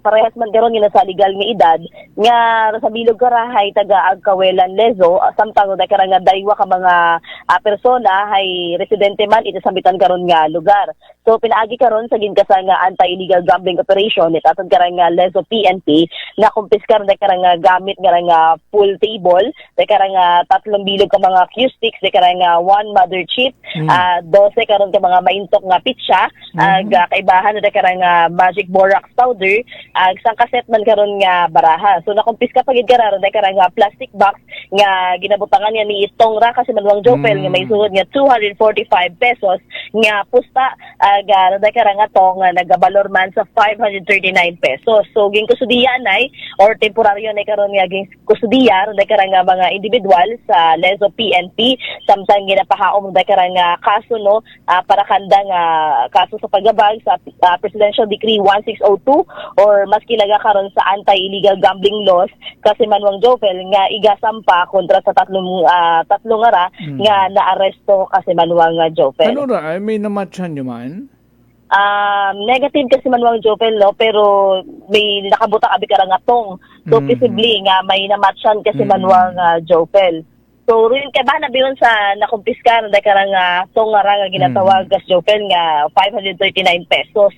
parehas man karon nga sa legal nga edad nga sa bilog karahay taga Agkawelan Lezo samtang dahil karang daywa ka mga persona hay residente man ito sambitan karon nga lugar. So pinaagi karon sa ginkasa nga anti-illegal gambling operation it aton karang Lezo PNP na kumpiskar dahil karang gamit nga pool table dahil karang 3 bilog ka mga cue sticks dahil karang 1 mother chip 12 karon ka mga maintok nga pitsa kaibahan dahil karang magic borax powder other sang kaset man karon nga baraha. So nakumpiska pagid karon day karang nga plastic box nga ginabutangan niya ni itong ra kasi Manuang Jopel nga may suhod nga 245 pesos nga pusta day karang nga to nga nagabalor man sa 539 pesos. So ging kusudiya nay or temporaryo na karon nga ging kusudiya day karang nga mga individual sa Lezo PNP samtang ginapahaom day karang nga kaso no para kanda nga kaso sa paggabag sa Presidential Decree 1602 or mas kilaga karon sa anti-illegal gambling laws kasi Manuang Jopel nga igasampa kontra sa tatlong ara nga naaresto kasi Manuang Jopel. Ano ra ay may namatchan nyo man? Negative kasi Manuang Jopel no pero may nakabuta abi karang atong so visibly nga may namatchan kasi Manuang Jopel. So, rin kay ba nabiyon sa nakumpiska na karang tong nga ginatawag as Jopel nga 539 pesos.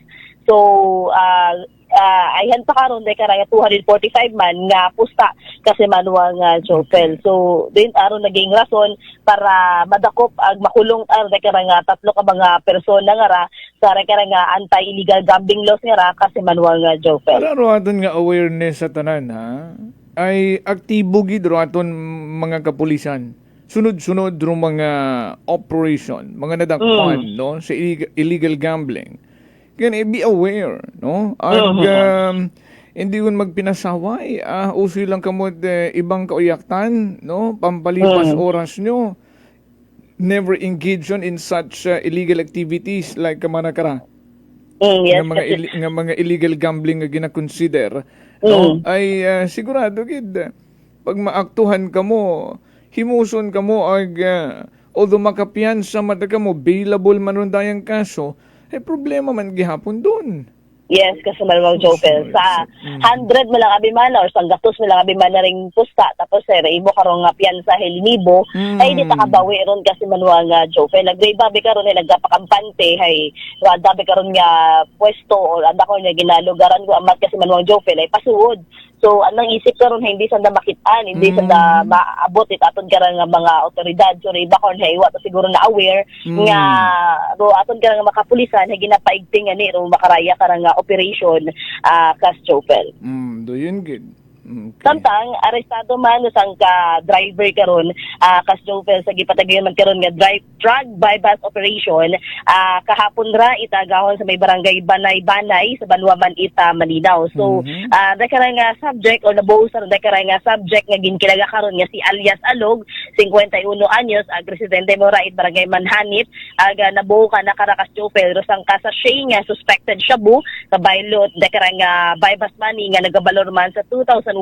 So, ayhan pa karon day karang 245 man nga pusta kasi Manuang Jopel. So, din aron naging rason para madakop ag makulong day karang tatlo ka mga persona nga ra sa karang anti-illegal gambling laws nga ra kasi Manuang Jopel. Pero aton nga awareness sa tanan ha? Ay aktibo gid ro aton mga kapulisan. Sunod-sunod ro mga operation, mga nadakpan no sa illegal gambling. Kaya be aware, no? Ag hindi yun magpinasaway. Uso lang kamot ibang kauyaktan, no? Pampalipas oras nyo. Never engage in such illegal activities like kamanakara. Yes, nga mga illegal gambling nga gina-consider. No? Ay sigurado gid pag maaktuhan ka mo himuson ka mo ag although makapiyansa mata ka mo bailable man ron dayang kaso ay problema man gihapon doon. Yes, kasi Manuang Jopel sa 100 mo lang abi man or sang gatos mo lang abi man na ring pusta tapos imo karong nga piyansa helinibo ay di ta kabawi ron kasi Manuang Jopel nagday babi karon ay nagapakampante hay dabi karon nga pwesto or anda ko nga ginalugaran ko amat kasi Manuang Jopel ay pasuod. So, anong isip karon hindi sa makitaan, hindi sa maabot aton karang nga mga otoridad. So, iba kon haywa to siguro na aware nga ro aton karang nga makapulisan hay ginapaigting ani ro makaraya karang nga operation kas Jopel. Do yun good. Okay. Samtang arestado man sang ka driver karon kas Jopel sa gipatagayon man karon nga drug bypass operation kahapon ra itagahon sa may barangay Banay-Banay sa Banuaman Ita Malinaw. So dakara nga subject o nabuo sa dakara nga subject nga ginkilaga karon nga si alias Alog 51 anyos ag residente mo ra it barangay Manhanip aga nabuo ka na karakas Jopel sang ka sa nga suspected shabu kabaylot dakara nga bypass money nga nagabalor man sa 2,100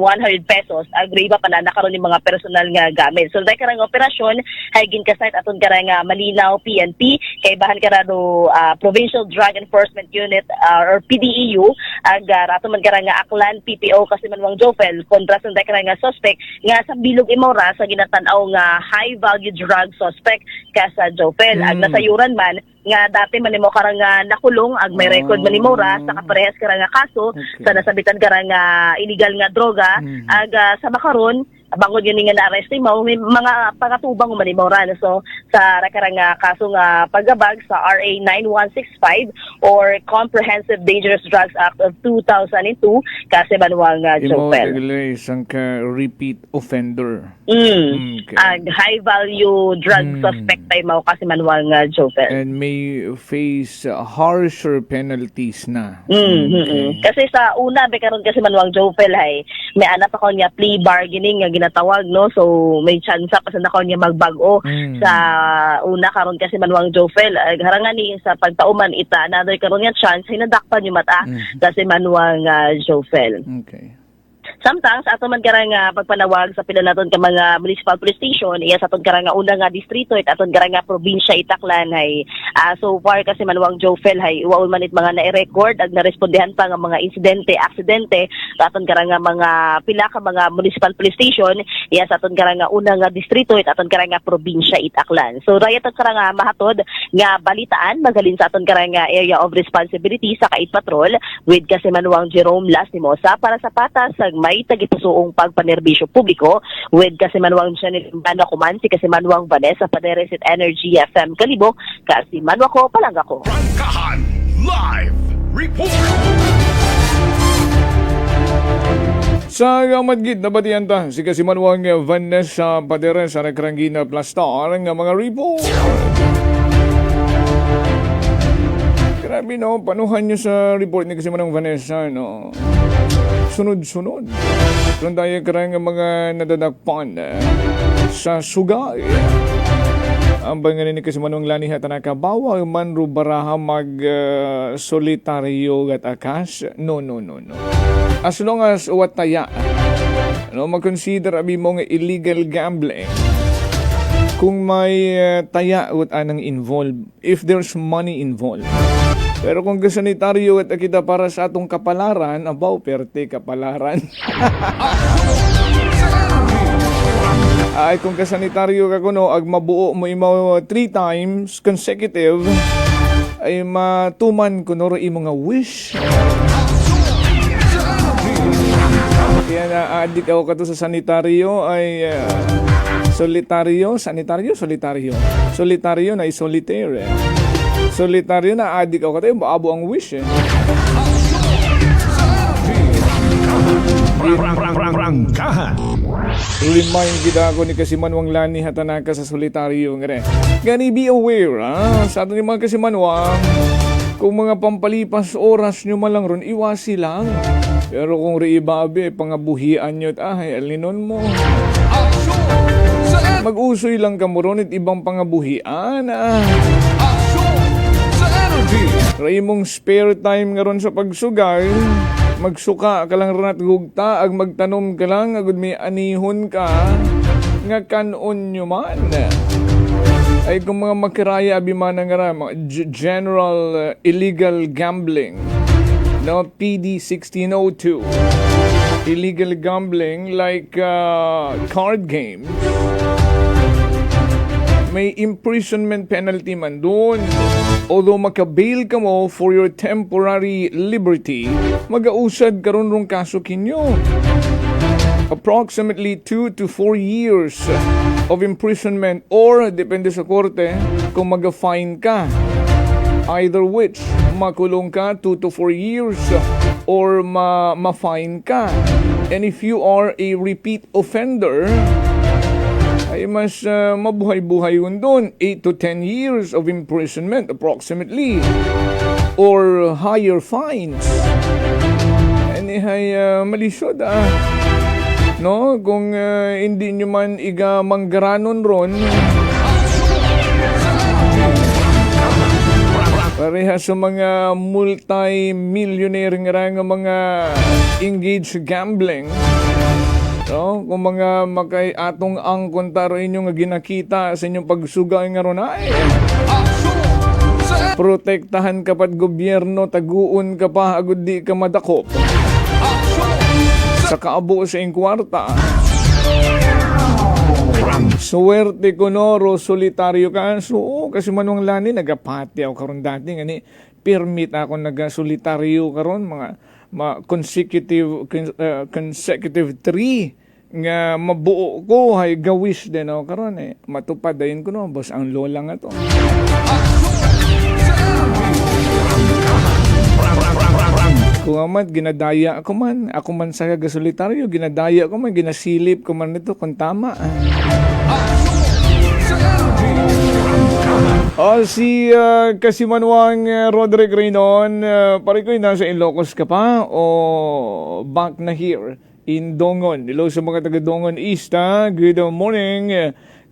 pesos agriba pa na nakaroon ng mga personal nga gamit. So dahil karang operasyon ay ginkasite aton karang Malinaw PNP kay bahan karado Provincial Drug Enforcement Unit or PDEU ag ato man karang Aklan PPO kasi Manuang Jopel kontra sa dahil karang suspect nga sa bilog imora sa ginatan-aw nga high value drug suspect kasa Jopel ag nasayuran man nga dati man mo karang nakulong ag may record man imora sa kaparehas karang kaso sa nasabitan karang illegal nga droga ag sa makaron bangod yun nga na-arrest mo may mga pangatubang manimoran so sa karang kaso nga paggabag sa RA 9165 or Comprehensive Dangerous Drugs Act of 2002 kasi Manuang Jopel. Imo isang ka repeat offender. Okay. High value drug suspect tayo mo kasi Manuang Jopel. And may face harsher penalties na. Kasi sa una karon kasi Manuang Jopel ay may anak ako niya plea bargaining nga ginatawag no so may chance pa sa nako niya magbago sa una karon kasi Manuang Jopel harangan ni sa pagtauman ita another karon nga chance hinadakpan yung mata kasi Manuang Jopel. Okay. Sometimes ato man karang pagpanawag sa pila naton ka mga municipal police station iya sa aton karang una nga distrito at aton karang probinsya Itaklan hay so far kasi Manuang Jopel hay waon man it mga na-record ag narespondehan pa nga mga aksidente sa aton karang mga pila ka mga municipal police station iya sa aton karang una nga distrito at aton karang probinsya Itaklan. So raya aton karang mahatod nga balitaan magalin sa aton karang area of responsibility sa Kait Patrol with kasi Manuang Jerome Lastimosa para sa patas sa may tagipusoong pagpanerbisyo publiko with kasi Manuang Janilbano Kumansi kasi Manuang Vanessa Paderesit Energy FM Kalibo kasi Manuako Palangga ko. Live report! Sa gamadgid na batiyan ta, si Kasimanwang Vanessa Paderes sa Rekrangina Plastar ng mga report. Grabe no, panuhan nyo sa report ni Kasimanwang Vanessa, no? Sunod-sunod. Doon tayo karang mga nadadakpan sa sugay. Ang banganin ni Kasimanwang Lani Hatanaka, bawal man rubaraha mag-solitaryo at akas? No. As long as what taya, mag-consider abi mong illegal gambling. Kung may taya at anang involved, if there's money involved. Pero kung gasanitaryo at kita para sa atong kapalaran, abaw, perte kapalaran. Ay, kung kasanitaryo ka kuno, ag mabuo mo imo 3 times consecutive, ay matuman kuno imo nga wish. Kaya na-addict ako kato sa sanitaryo ay solitaryo na solitaire. Solitaryo na addict ako kato, maabo ang wish eh. Remind kita ako ni Kasimanwang Lani Hatanaka sa solitaryo nga. Gani be aware sa atin yung mga Kasimanwang, kung mga pampalipas oras nyo malang ron, iwasi lang. Pero kung reibabe, pangabuhian nyo at alinon mo. Mag-usoy lang ka mo ron at ibang pangabuhian. Ray mong spare time nga ron sa pagsugay, magsuka ka lang ron at gugta, ag magtanom ka lang, agud may anihon ka, nga kanon nyo man. Ay kung mga makiraya abimana nga mga general illegal gambling, no, PD 1602, illegal gambling like card games, may imprisonment penalty man doon. Although makabail ka mo for your temporary liberty, mag-ausad ka ron rong kaso kinyo. Approximately 2 to 4 years of imprisonment or, depende sa korte, kung mag-fine ka. Either which, makulong ka 2 to 4 years or ma-fine ka. And if you are a repeat offender, ay mas mabuhay-buhay yun doon. 8 to 10 years of imprisonment approximately. Or higher fines. Ay malisod no? Kung hindi nyo man iga manggaranon ron, pareha sa mga multi-millionaire nga mga engaged gambling. No? Kung mga makay atong ang kontaro inyo nga ginakita sa inyong pagsugay nga ron ay protektahan ka pat gobyerno, taguon ka pa, agud di ka madakop sa kaabo sa ing kwarta. Suwerte ko no, solitaryo ka. So, kasi Manwang Lani, nagapati ako karon dati nga ni permit ako naga-solitaryo karon mga consecutive 3 nga mabuo ko hay gawis din ako karon matupad dayon ko no, boss ang lola nga to. Kung amat, ginadaya ako man sa gasolitaryo, ginadaya ko man, ginasilip ko man nito kung tama. Si Kasimanwang Roderick Reynon, pare ko nasa Ilocos ka pa o back na here in Dongon? Hello sa mga taga Dongon East, good morning.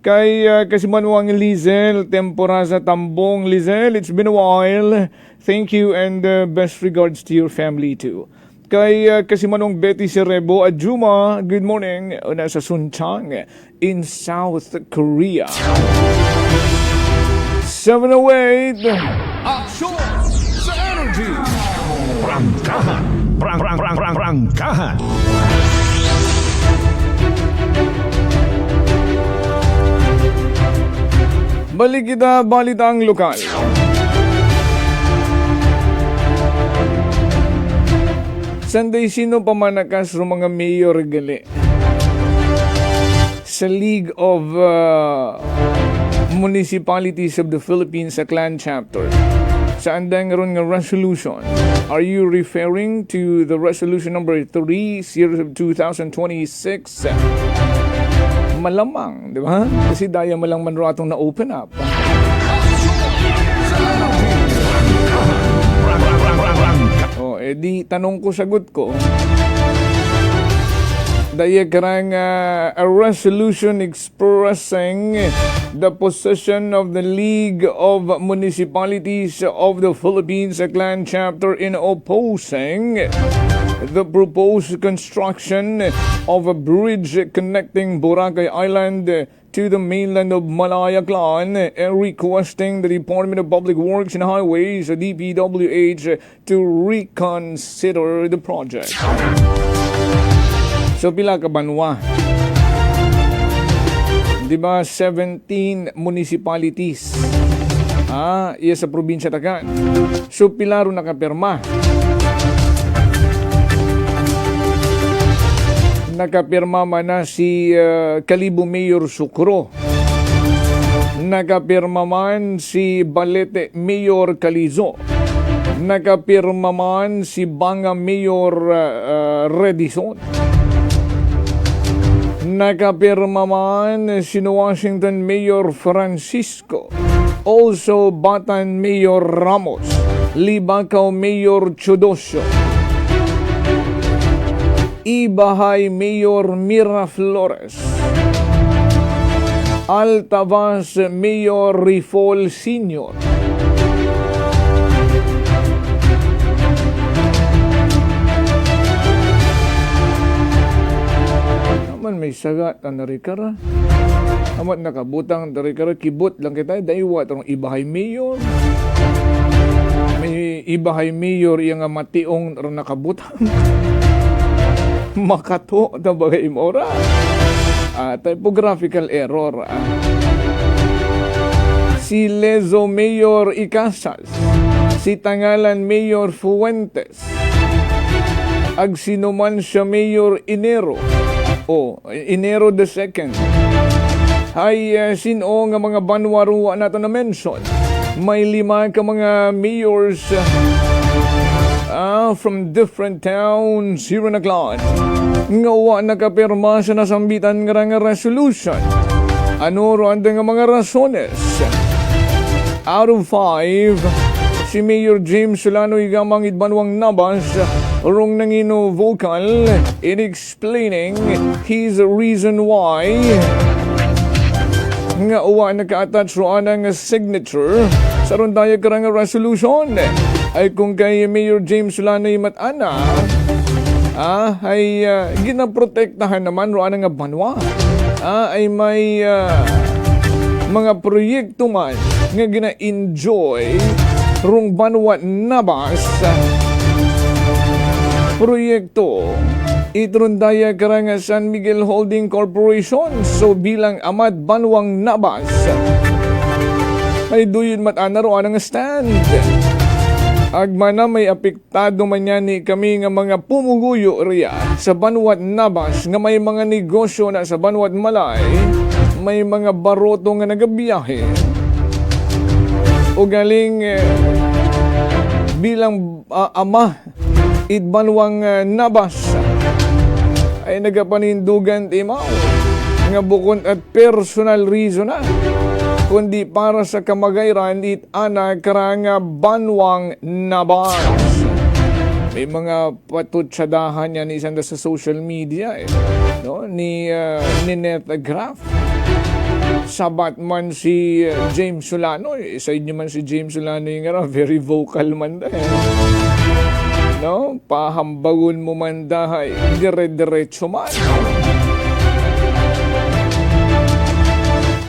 Kay Kasimanwang Lizel Tempora sa Tambong. Lizel, it's been a while. Thank you and best regards to your family too. Kay Kasimanwang Betty Serebo Adjuma, good morning. Nasa Sunchang in South Korea. 708 Aksyon sa Energy. Prangkahan. Prangkahan. Balik kita balitang lokal. Sunday, sino pa manakas ro mga mayor gali sa League of Municipalities of the Philippines sa Clan Chapter. Sa andang ron nga resolution Are you referring to the resolution number 3, series of 2026? Malamang, di ba? Kasi daya malang man raw itong na-open up. Di tanong ko, sagot ko. Daya karang a resolution expressing the position of the League of Municipalities of the Philippines, Aklan chapter, in opposing the proposed construction of a bridge connecting Boracay Island to the mainland of Malaya, Aklan, and requesting the Department of Public Works and Highways, DPWH, to reconsider the project. So, pila ka banwa? Diba, 17 municipalities. Iya sa probinsya Tagan. So, pila ro nakapirma. Nakapirma man na si Kalibo Mayor Sucro. Nakapirma man si Balete Mayor Calizo. Nakapirma man si Banga Mayor Redison. Nakapirma man si Washington Mayor Francisco. Also Batan Mayor Ramos. Libacao Mayor Chodosio. Ibahay Mayor Miraflores. Altavas Mayor Rifol Sr. Naman may sagat ang narikara. Amat nakabutang narikara, kibot lang kita. Daiwa itong Ibahay Mayor. May Ibahay Mayor yung mationg nakabutang. Makato na bagay mora. Typographical error. Si Lezo Mayor Icasas. Si Tangalan Mayor Fuentes. Ag sinuman siya Mayor Enero. Enero the 2nd. Ay sino nga mga banwaruwa nato na mention. May 5 ka mga mayors from different towns here in Aklan. Ngawa nakapirma sa nasambitan nga resolution. Ano ro ang mga rasones? Out of 5, si Mayor James Solano igamang idbanwang nabas rong nangino vocal in explaining his reason why nga uwa naka-attach ro ang signature sa rondaya karang resolution. Ay kung kay Mayor James Solano matana, ay ginaprotektahan naman ro nga banwa. Ay may mga proyekto man nga gina-enjoy rong banwa nabas. Proyekto itrundaya karang San Miguel Holding Corporation. So bilang amad banwang nabas, ay duyon matana ro nga stand. Agmana may apektado man yan ni kami nga mga pumuguyo riya sa Banwat Nabas nga may mga negosyo na sa Banwat Malay, may mga baroto nga nagabiyahe o galing bilang ama idbanwang Nabas ay nagapanindugan timaw nga bukod at personal reason na kundi para sa kamagayran it ana karanga banwang nabas. May mga patutsadahan yan isang sa social media no? ni Neta Graf. Sabat man si James Solano. Sa inyo man si James Solano yung very vocal man dahil. No? Pahambagon mo man dahil dire-diretso man.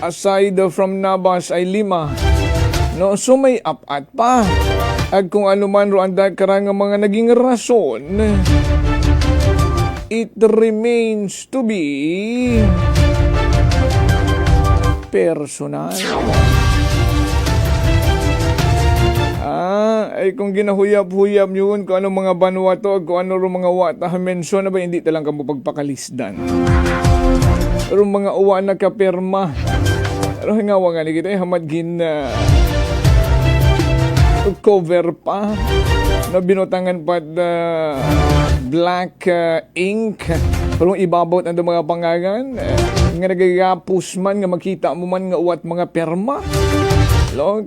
Aside from Nabas ay 5. No, so may apat pa. At kung ano man ro ang karang mga naging rason, it remains to be personal. Ay kung ginahuyap-huyap yun, kung ano mga banwa to, kung ano ro mga wata, mention na ba, hindi talang ka mo pagpakalisdan. Pero mga uwa na kapirma. Pero hingawa nga ni kita, hamad gin cover pa na binutangan pa black ink pero ibabot ang mga pangagan nga nagagapos man nga makita mo man nga uwat mga perma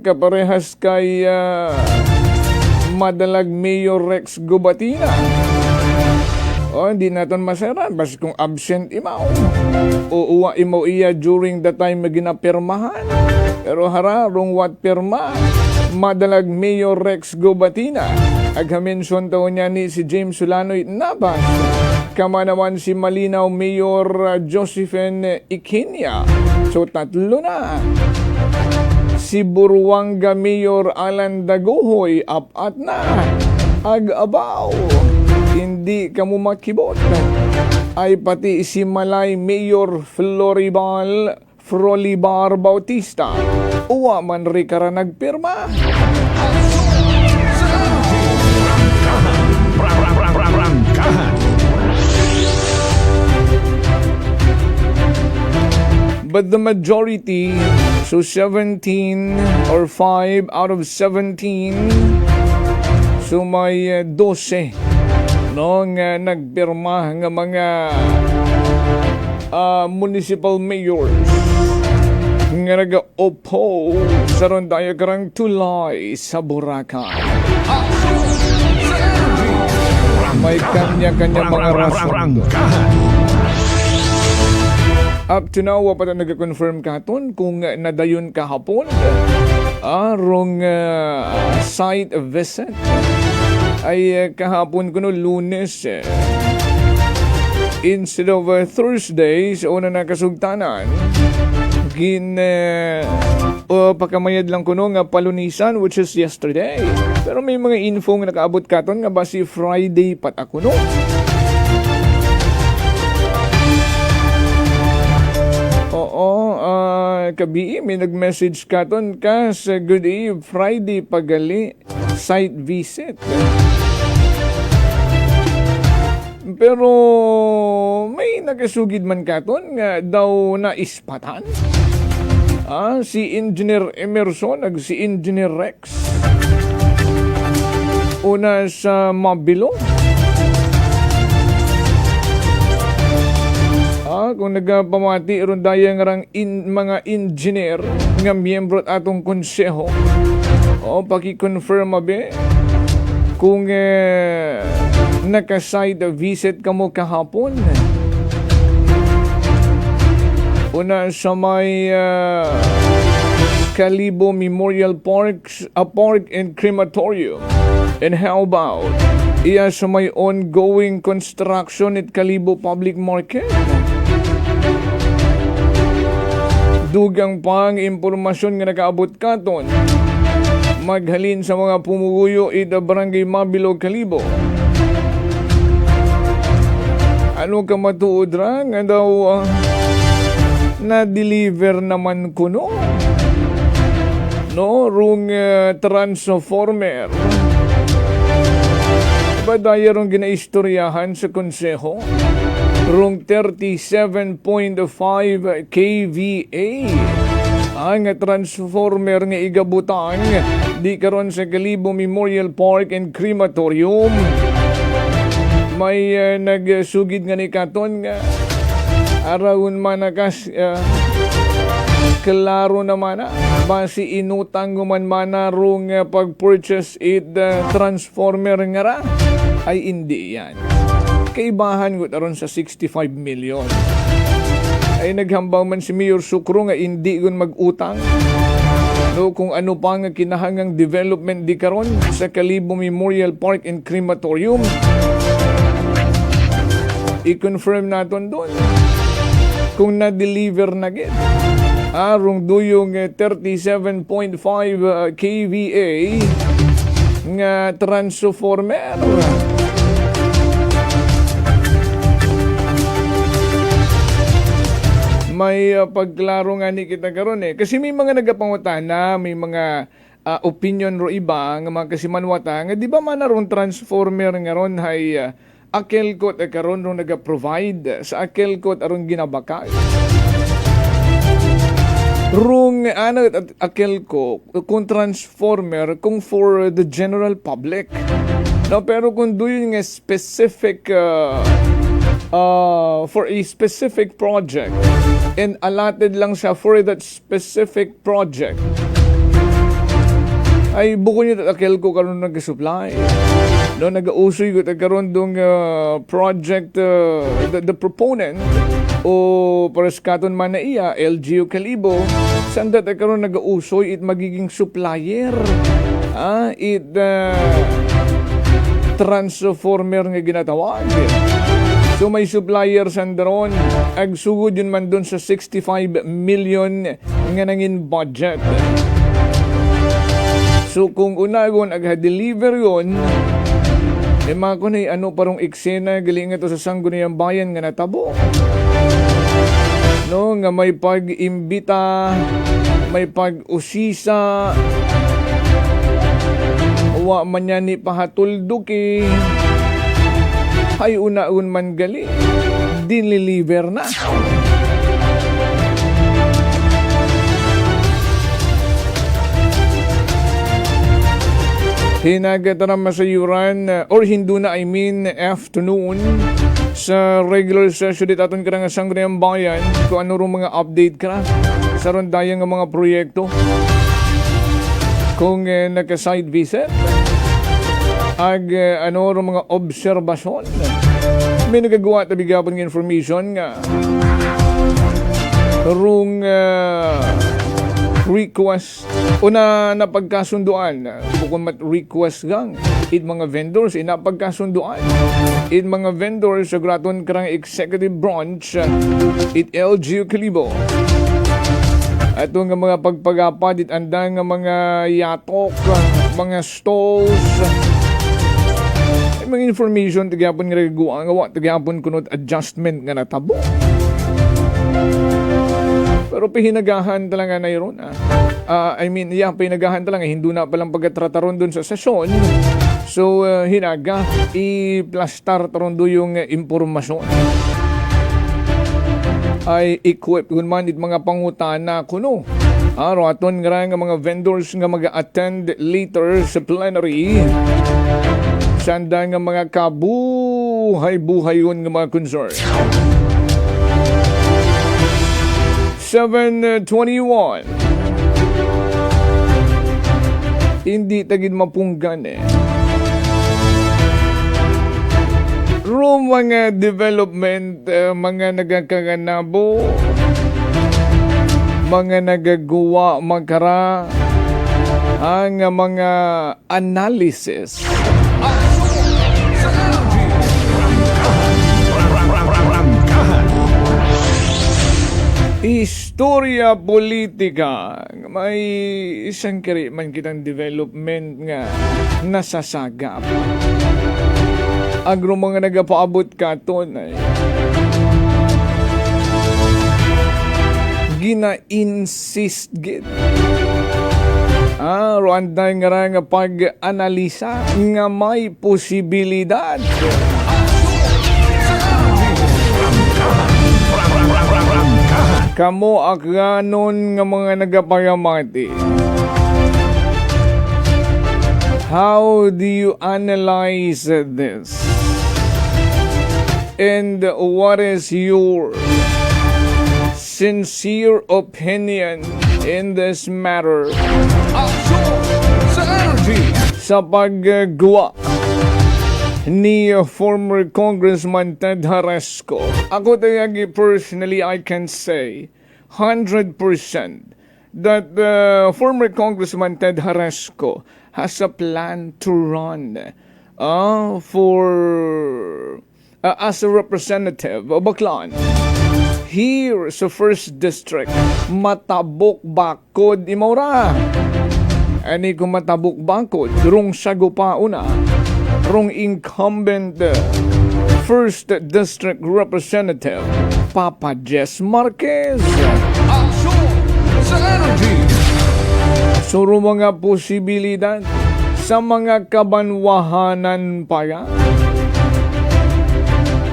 kaparehas kay madalag Mayor Rex Gubatina. Hindi natin masaran basta kung absent imaw o uwa imaw iya during the time na ginapirmahan. Pero hararong wat pirma madalag Mayor Rex Gubatina. Aghamensyon daw niya ni si James Solanoy Navas. Kama naman si Malinaw Mayor Josephine Ikinya. So tatlo na. Si Buruanga Mayor Alan Daguhoy apat na. Ag-abaw. Hindi ka mo makibot. Ay pati si Malay Mayor Floribar Bautista. Uwa man rikara nagpirma. But the majority, so 17 or 5 out of 17, so may 12 nga nagpirma nga mga municipal mayors nga naga-opo sa rondaya karang tulay sa Boracay. May kanya-kanya mga rason. Up to now, pa na nag-confirm katon kung nadayon kahapon. Arong site visit ay kahapon kuno Lunes. Instead of Thursday, sa una na kasugtanan, pakamayad lang kuno nga palunisan, which is yesterday. Pero may mga info nga nakaabot katon nga basi Friday pat ako no. Kabi, may nag-message katon ka sa Good Eve, Friday pagali, site visit. Pero may nagasugid man katon nga daw na ispatan. Si Engineer Emerson ag si Engineer Rex. Una sa Mabilo. Kung nagpamati ron daya nga rang mga engineer nga miyembro atong konseho paki-confirm abe kung naka-site visit ka mo kahapon. Una sa may Kalibo Memorial Park and Crematorium. And how about iya sa may ongoing construction at Kalibo Public Market? Dugang pang impormasyon nga nakaabot katon maghalin sa mga pumuguyo ida Barangay Mabilo, Kalibo. Ano ka matuod ra nga daw na-deliver naman kuno rung transformer. Badaya rong ginaistoryahan sa konseho rung 37.5 kVA ang transformer nga igabutang di karon sa Kalibo Memorial Park and Crematorium. May nagsugid nga ni katon nga arawon manakas klaro naman basi inutang guman manarong pag-purchase it transformer nga ra ay hindi yan. Kaibahan ko aron sa 65 million. Ay naghambaw man si Mayor Sucro nga hindi gun mag-utang. Kung ano pa nga kinahangang development di karon sa Kalibo Memorial Park and Crematorium. I-confirm naton doon kung na-deliver na gid. Arong duyong 37.5 kVA nga transformer. May pagklaro nga ni kita karon kasi may mga nagapangutana, may mga opinion ro iba nga mga kasimanwata nga di ba man aron transformer nga ron hay Akelkot karon ro naga-provide sa Akelkot aron ginabakal. Rung Kung ano at akil ko, kung transformer, kung for the general public. No, pero kung doon nga specific for a specific project and allotted lang siya for that specific project, ay buko niyo tatakil ko karon nag-supply. No, nag-usoy ko karon dong project the proponent o pares katon man na iya LGU Kalibo sanda karon nag-usoy it magiging supplier. It transformer nga ginatawag. So may supplier sandaron agsugod yun man doon sa 65 million nga nangin budget. So kung unagon aga-deliver yon, mga ko na ano parang eksena galing ito sa Sangguniang Bayan nga natabo. No, nga may pag-imbita, may pag-usisa, wa man yan ni pahatulduki, ay unaon man gali, diniliver na. Hinagataram masayuran or hindu na afternoon sa regular session dit aton karang Sangguniang Bayan kung ano rong mga update ka sa rondayang nga mga proyekto kung naka-site visit ag ano rong mga obserbasyon may nagagawa tabi gapon ng information nga rong request o na napagkasunduan bukod mat request gang it mga vendors napagkasunduan it mga vendors sa graton karang executive branch it LGU Kalibo at nga mga pagpagapad it andang nga mga yatok mga stalls mga information tagapon nga nagagawa nga tagapon kunot adjustment nga natabo. Pero pihinagahan talaga na yun. Pihinagahan talaga. Hindi na palang pagkatrataron dun sa sesyon. So, hinaga, i-plastar taron do yung impormasyon. Ay equip kung man it mga pangutana kuno. Raton nga mga vendors nga mag-attend later sa plenary. Sanda nga mga kabuhay-buhay yun nga mga concern. 7:21. Hindi tagid mapunggan Room mga development, mga nagkakanabo, mga nagagawa magkara, ang mga analysis. Istorya politika, may isang kari man kitang development nga nasasagap. Agro mga nagapaabot katon ay gina-insist gid. Rwanda nga pag-analisa nga may posibilidad. Kamo akganon nga mga nagapayamati. How do you analyze this? And what is your sincere opinion in this matter? Sa paggawa ni former Congressman Ted Haresco. Ako tayagi personally, I can say 100% that former Congressman Ted Haresco has a plan to run as a representative of Baclan. Here sa 1st District, matabok bakod imora. Ani kung matabok bakod, rung sagupa una. Rong incumbent 1st District Representative Papa Jess Marquez. Action sa energy. So mga posibilidad sa mga kabanwahanan pa yan.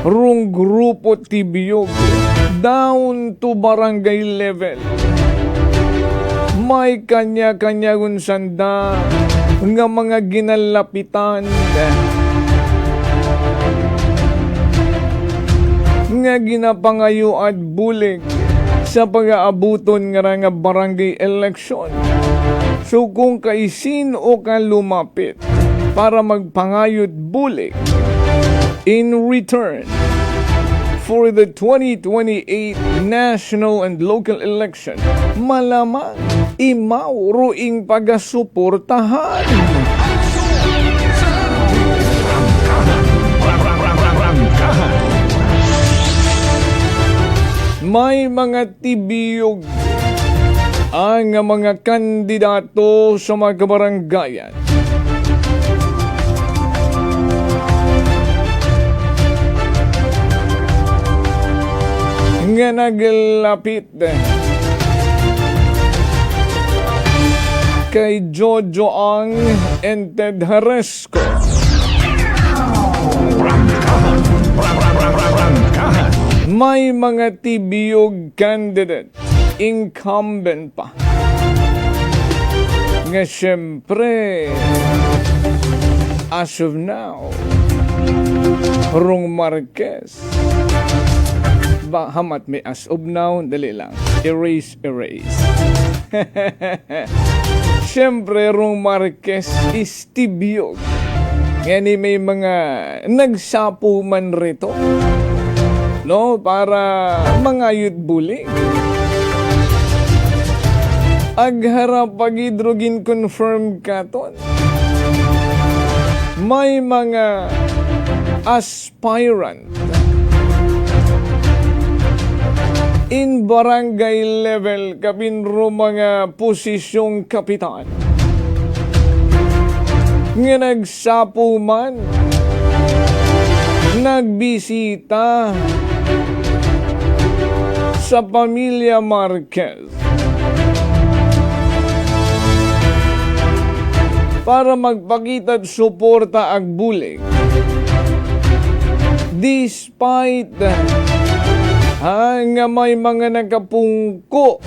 Rong grupo tibiyog down to barangay level. may kanya-kanya sanda nga mga ginalapitan nga ginapangayo at bulig sa pag-aabuton nga barangay election. So kung kaisin o ka lumapit para magpangayot bulig in return for the 2028 national and local election, malamang imaw ruing pagasuportahan. May mga tibiyog ang mga kandidato sa mga kabaranggayan. Nga naglapit kay Jojo Ang and Ted Haresco. May mga tibiyog candidate, incumbent pa. Nga siyempre, as of now, Rong Marquez. Hamat may as of now, dali lang. Erase. Siyempre, Rong Marquez is tibiyog. Ngayon may mga nagsapo man rito. No, para mangayot bulig. Agharap pagidrogin confirm katon. May mga aspirant in barangay level kapinro mga posisyong kapitan nga nagsapo man, nagbisita sa pamilya Marquez para magpakita at suporta ag bulig despite nga may mga nakapungko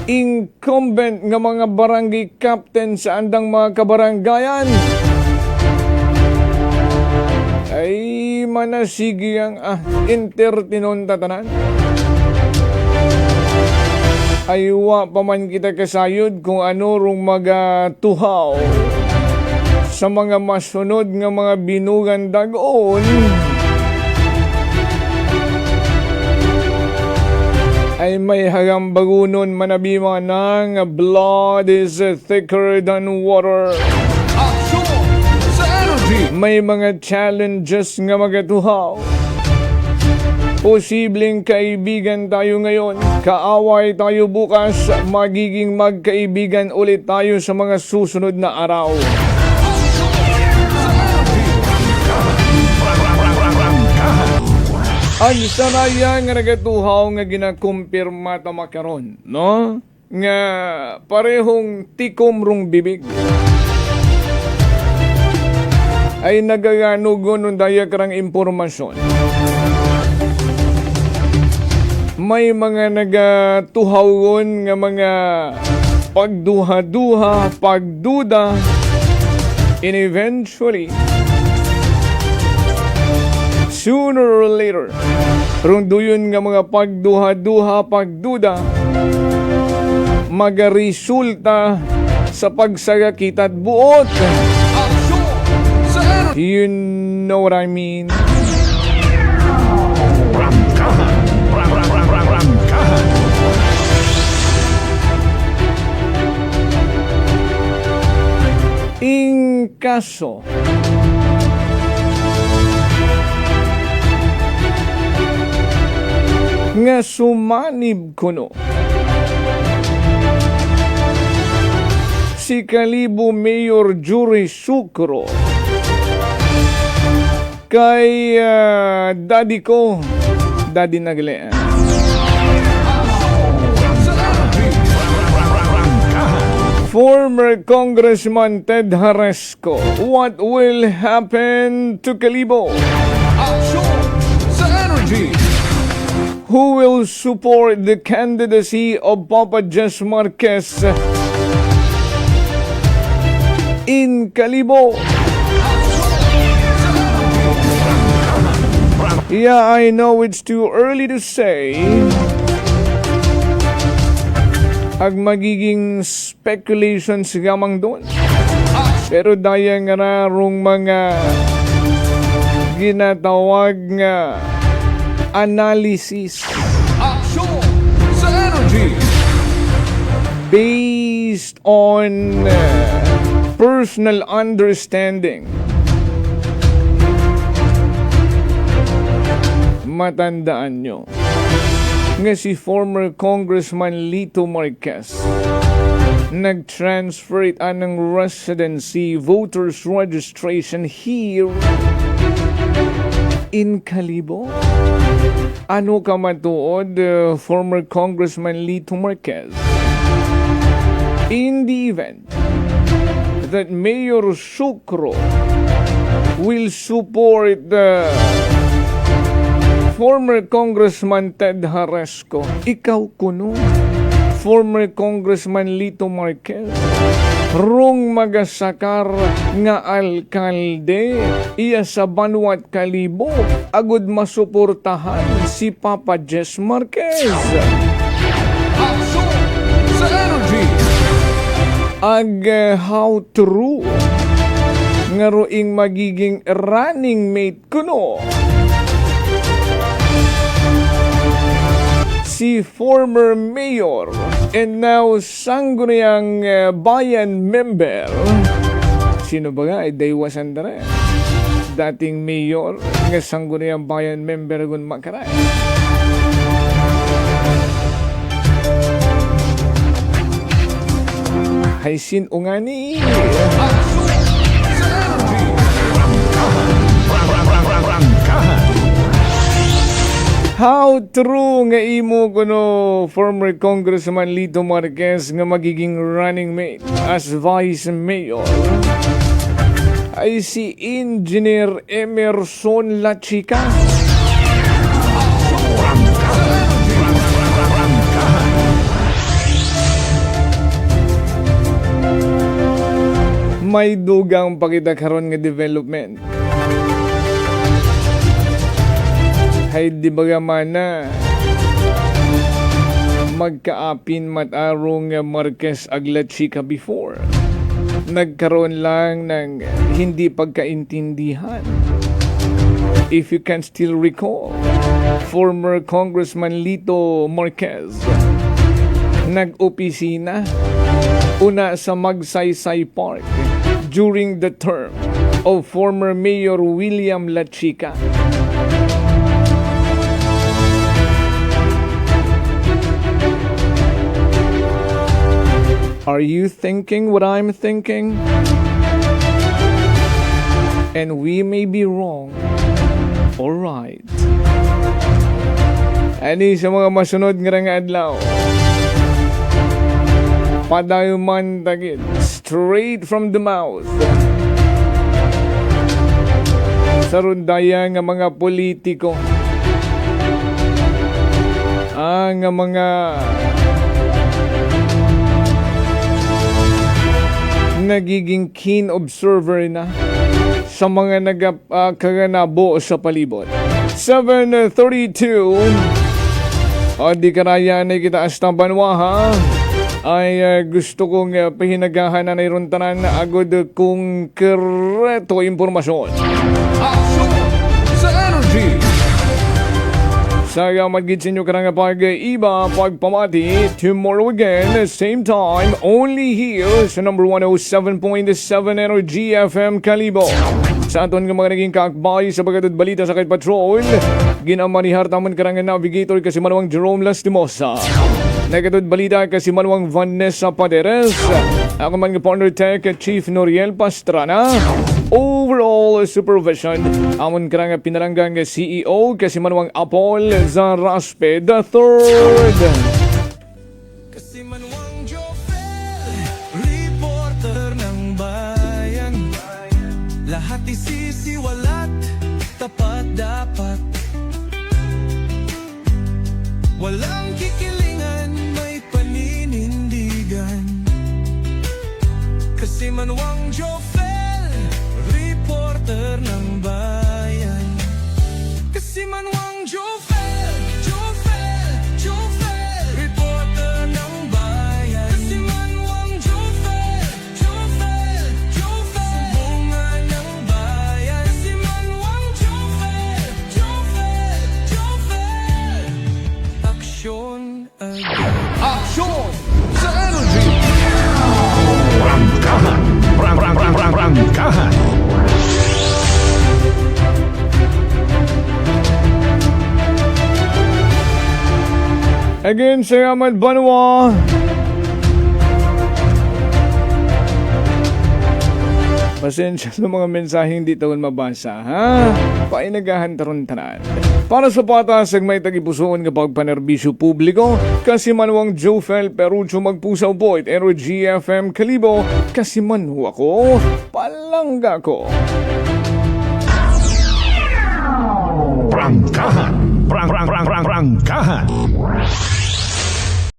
incumbent nga mga barangay captain sa andang mga kabaranggayan ay manasigi ang intertinon tatanan. Aywa pa man kita kasayod kung ano rong magatuhaw sa mga masunod nga mga binugan dagon. Ay may hagambagunon manabima ng blood is thicker than water. May mga challenges nga magatuhaw. Posibleng kaibigan tayo ngayon, kaaway tayo bukas, magiging magkaibigan ulit tayo sa mga susunod na araw. Ang sanaya nga nagatuhaw nga ginakumpirma ta makaron, no? Nga parehong tikom rong bibig. Ay nagaganugon ng daya karang impormasyon. May mga nagatuhawon nga mga pagduha-duha, pagduda, and eventually, sooner or later, runduyon nga mga pagduha-duha, pagduda, magaresulta sa pagsagakit at buot. You know what I mean? In kaso nga sumanib kuno si Kalibo Mayor Jury Sucro kay daddy ko, daddy nagle. Former Congressman Ted Haresco, what will happen to Kalibo? Who will to support the candidacy of Papa Jess Marquez in Calibo. Yeah, I know it's too early to say. Ag magiging speculations gamang doon. Pero daya nga rarong mga ginatawag nga analysis. Aksyon sa energy. Based on personal understanding. Matandaan nyo nga si former Congressman Lito Marquez nag-transfer it anang residency voters registration here in Calibo. Ano ka matuod, former Congressman Lito Marquez? In the event that Mayor Sucro will support the former Congressman Ted Haresco, ikaw kuno, former Congressman Lito Marquez, rong magasakar nga alkalde iya sa Banwat Calibo, agud masuportahan si Papa Jess Marquez. Aksyon sa energy. How true nga roing magiging running mate kuno si former mayor and now sangguniang bayan member. Sino ba nga? Daywa Sandara. Dating mayor nga sangguniang bayan member gun makaray. Hay sin ungani. How true nga imo kuno former Congressman Lito Marquez nga magiging running mate as vice mayor ay si Engineer Emerson Lachica. May dugang pakita karon nga development. Hay di baga man na magkaapin matarong Marquez Aglachica before. Nagkaroon lang ng hindi pagkaintindihan. If you can still recall, former Congressman Lito Marquez nag-opisina una sa Magsaysay Park during the term of former Mayor William Lachica. Are you thinking what I'm thinking? And we may be wrong or right. Ani sa mga masunod nga nga adlaw, padayuman tagid, straight from the mouth. Sa rundaya nga mga politiko, ang mga nagiging keen observer na sa mga nagkaganabo sa palibot. 7:32 o di karaya na kita asta banwaha ay gusto kong pahinagahan na nairon tanan na agad kong konkreto impormasyon. Aksyon sa energy. Saya magiging nyo karang pag-iba, pagpamati. Tomorrow again, same time, only here sa number 107.7 Energy FM Calibo. Sa aton nga mga naging kaakbay sa Bagatod Balita sa Kite Patrol, ginamanihar taman karang navigator kasi manuang Jerome Lastimosa. Nagatod Balita kasi manuang Vanessa Paderes. Ako man nga partner tech Chief Noriel Pastrana. Overall supervision amon karang pinaranggang CEO kasi manuang Apol Zaraspe III. Kasi manuang Jofel, reporter ng bayan. Lahat isisiwalat, tapat dapat. Walang kikilingan, may paninindigan. Kasi Manuang Jofel, reporter ng bayan. Kasi Manuang Jofel, reporter ng bayan. Kasi Manuang Jofel, sumbungan ng bayan. Kasi Manuang Jofel, aksyon agad. Aksyon sa energy! Prangkahan. Prangkahan. Again, saya Ahmad Banwa. Pasensya sa mga mensaheng di taon mabasa, ha? Painagahan taron tanan. Para sa patas, may tagipusoon kapag panerbisyo publiko, kasi Manuang Jofel Perucho magpusaw po at RGFM Kalibo, kasi manu ako, palangga ko. Prangkahan. Prangkahan.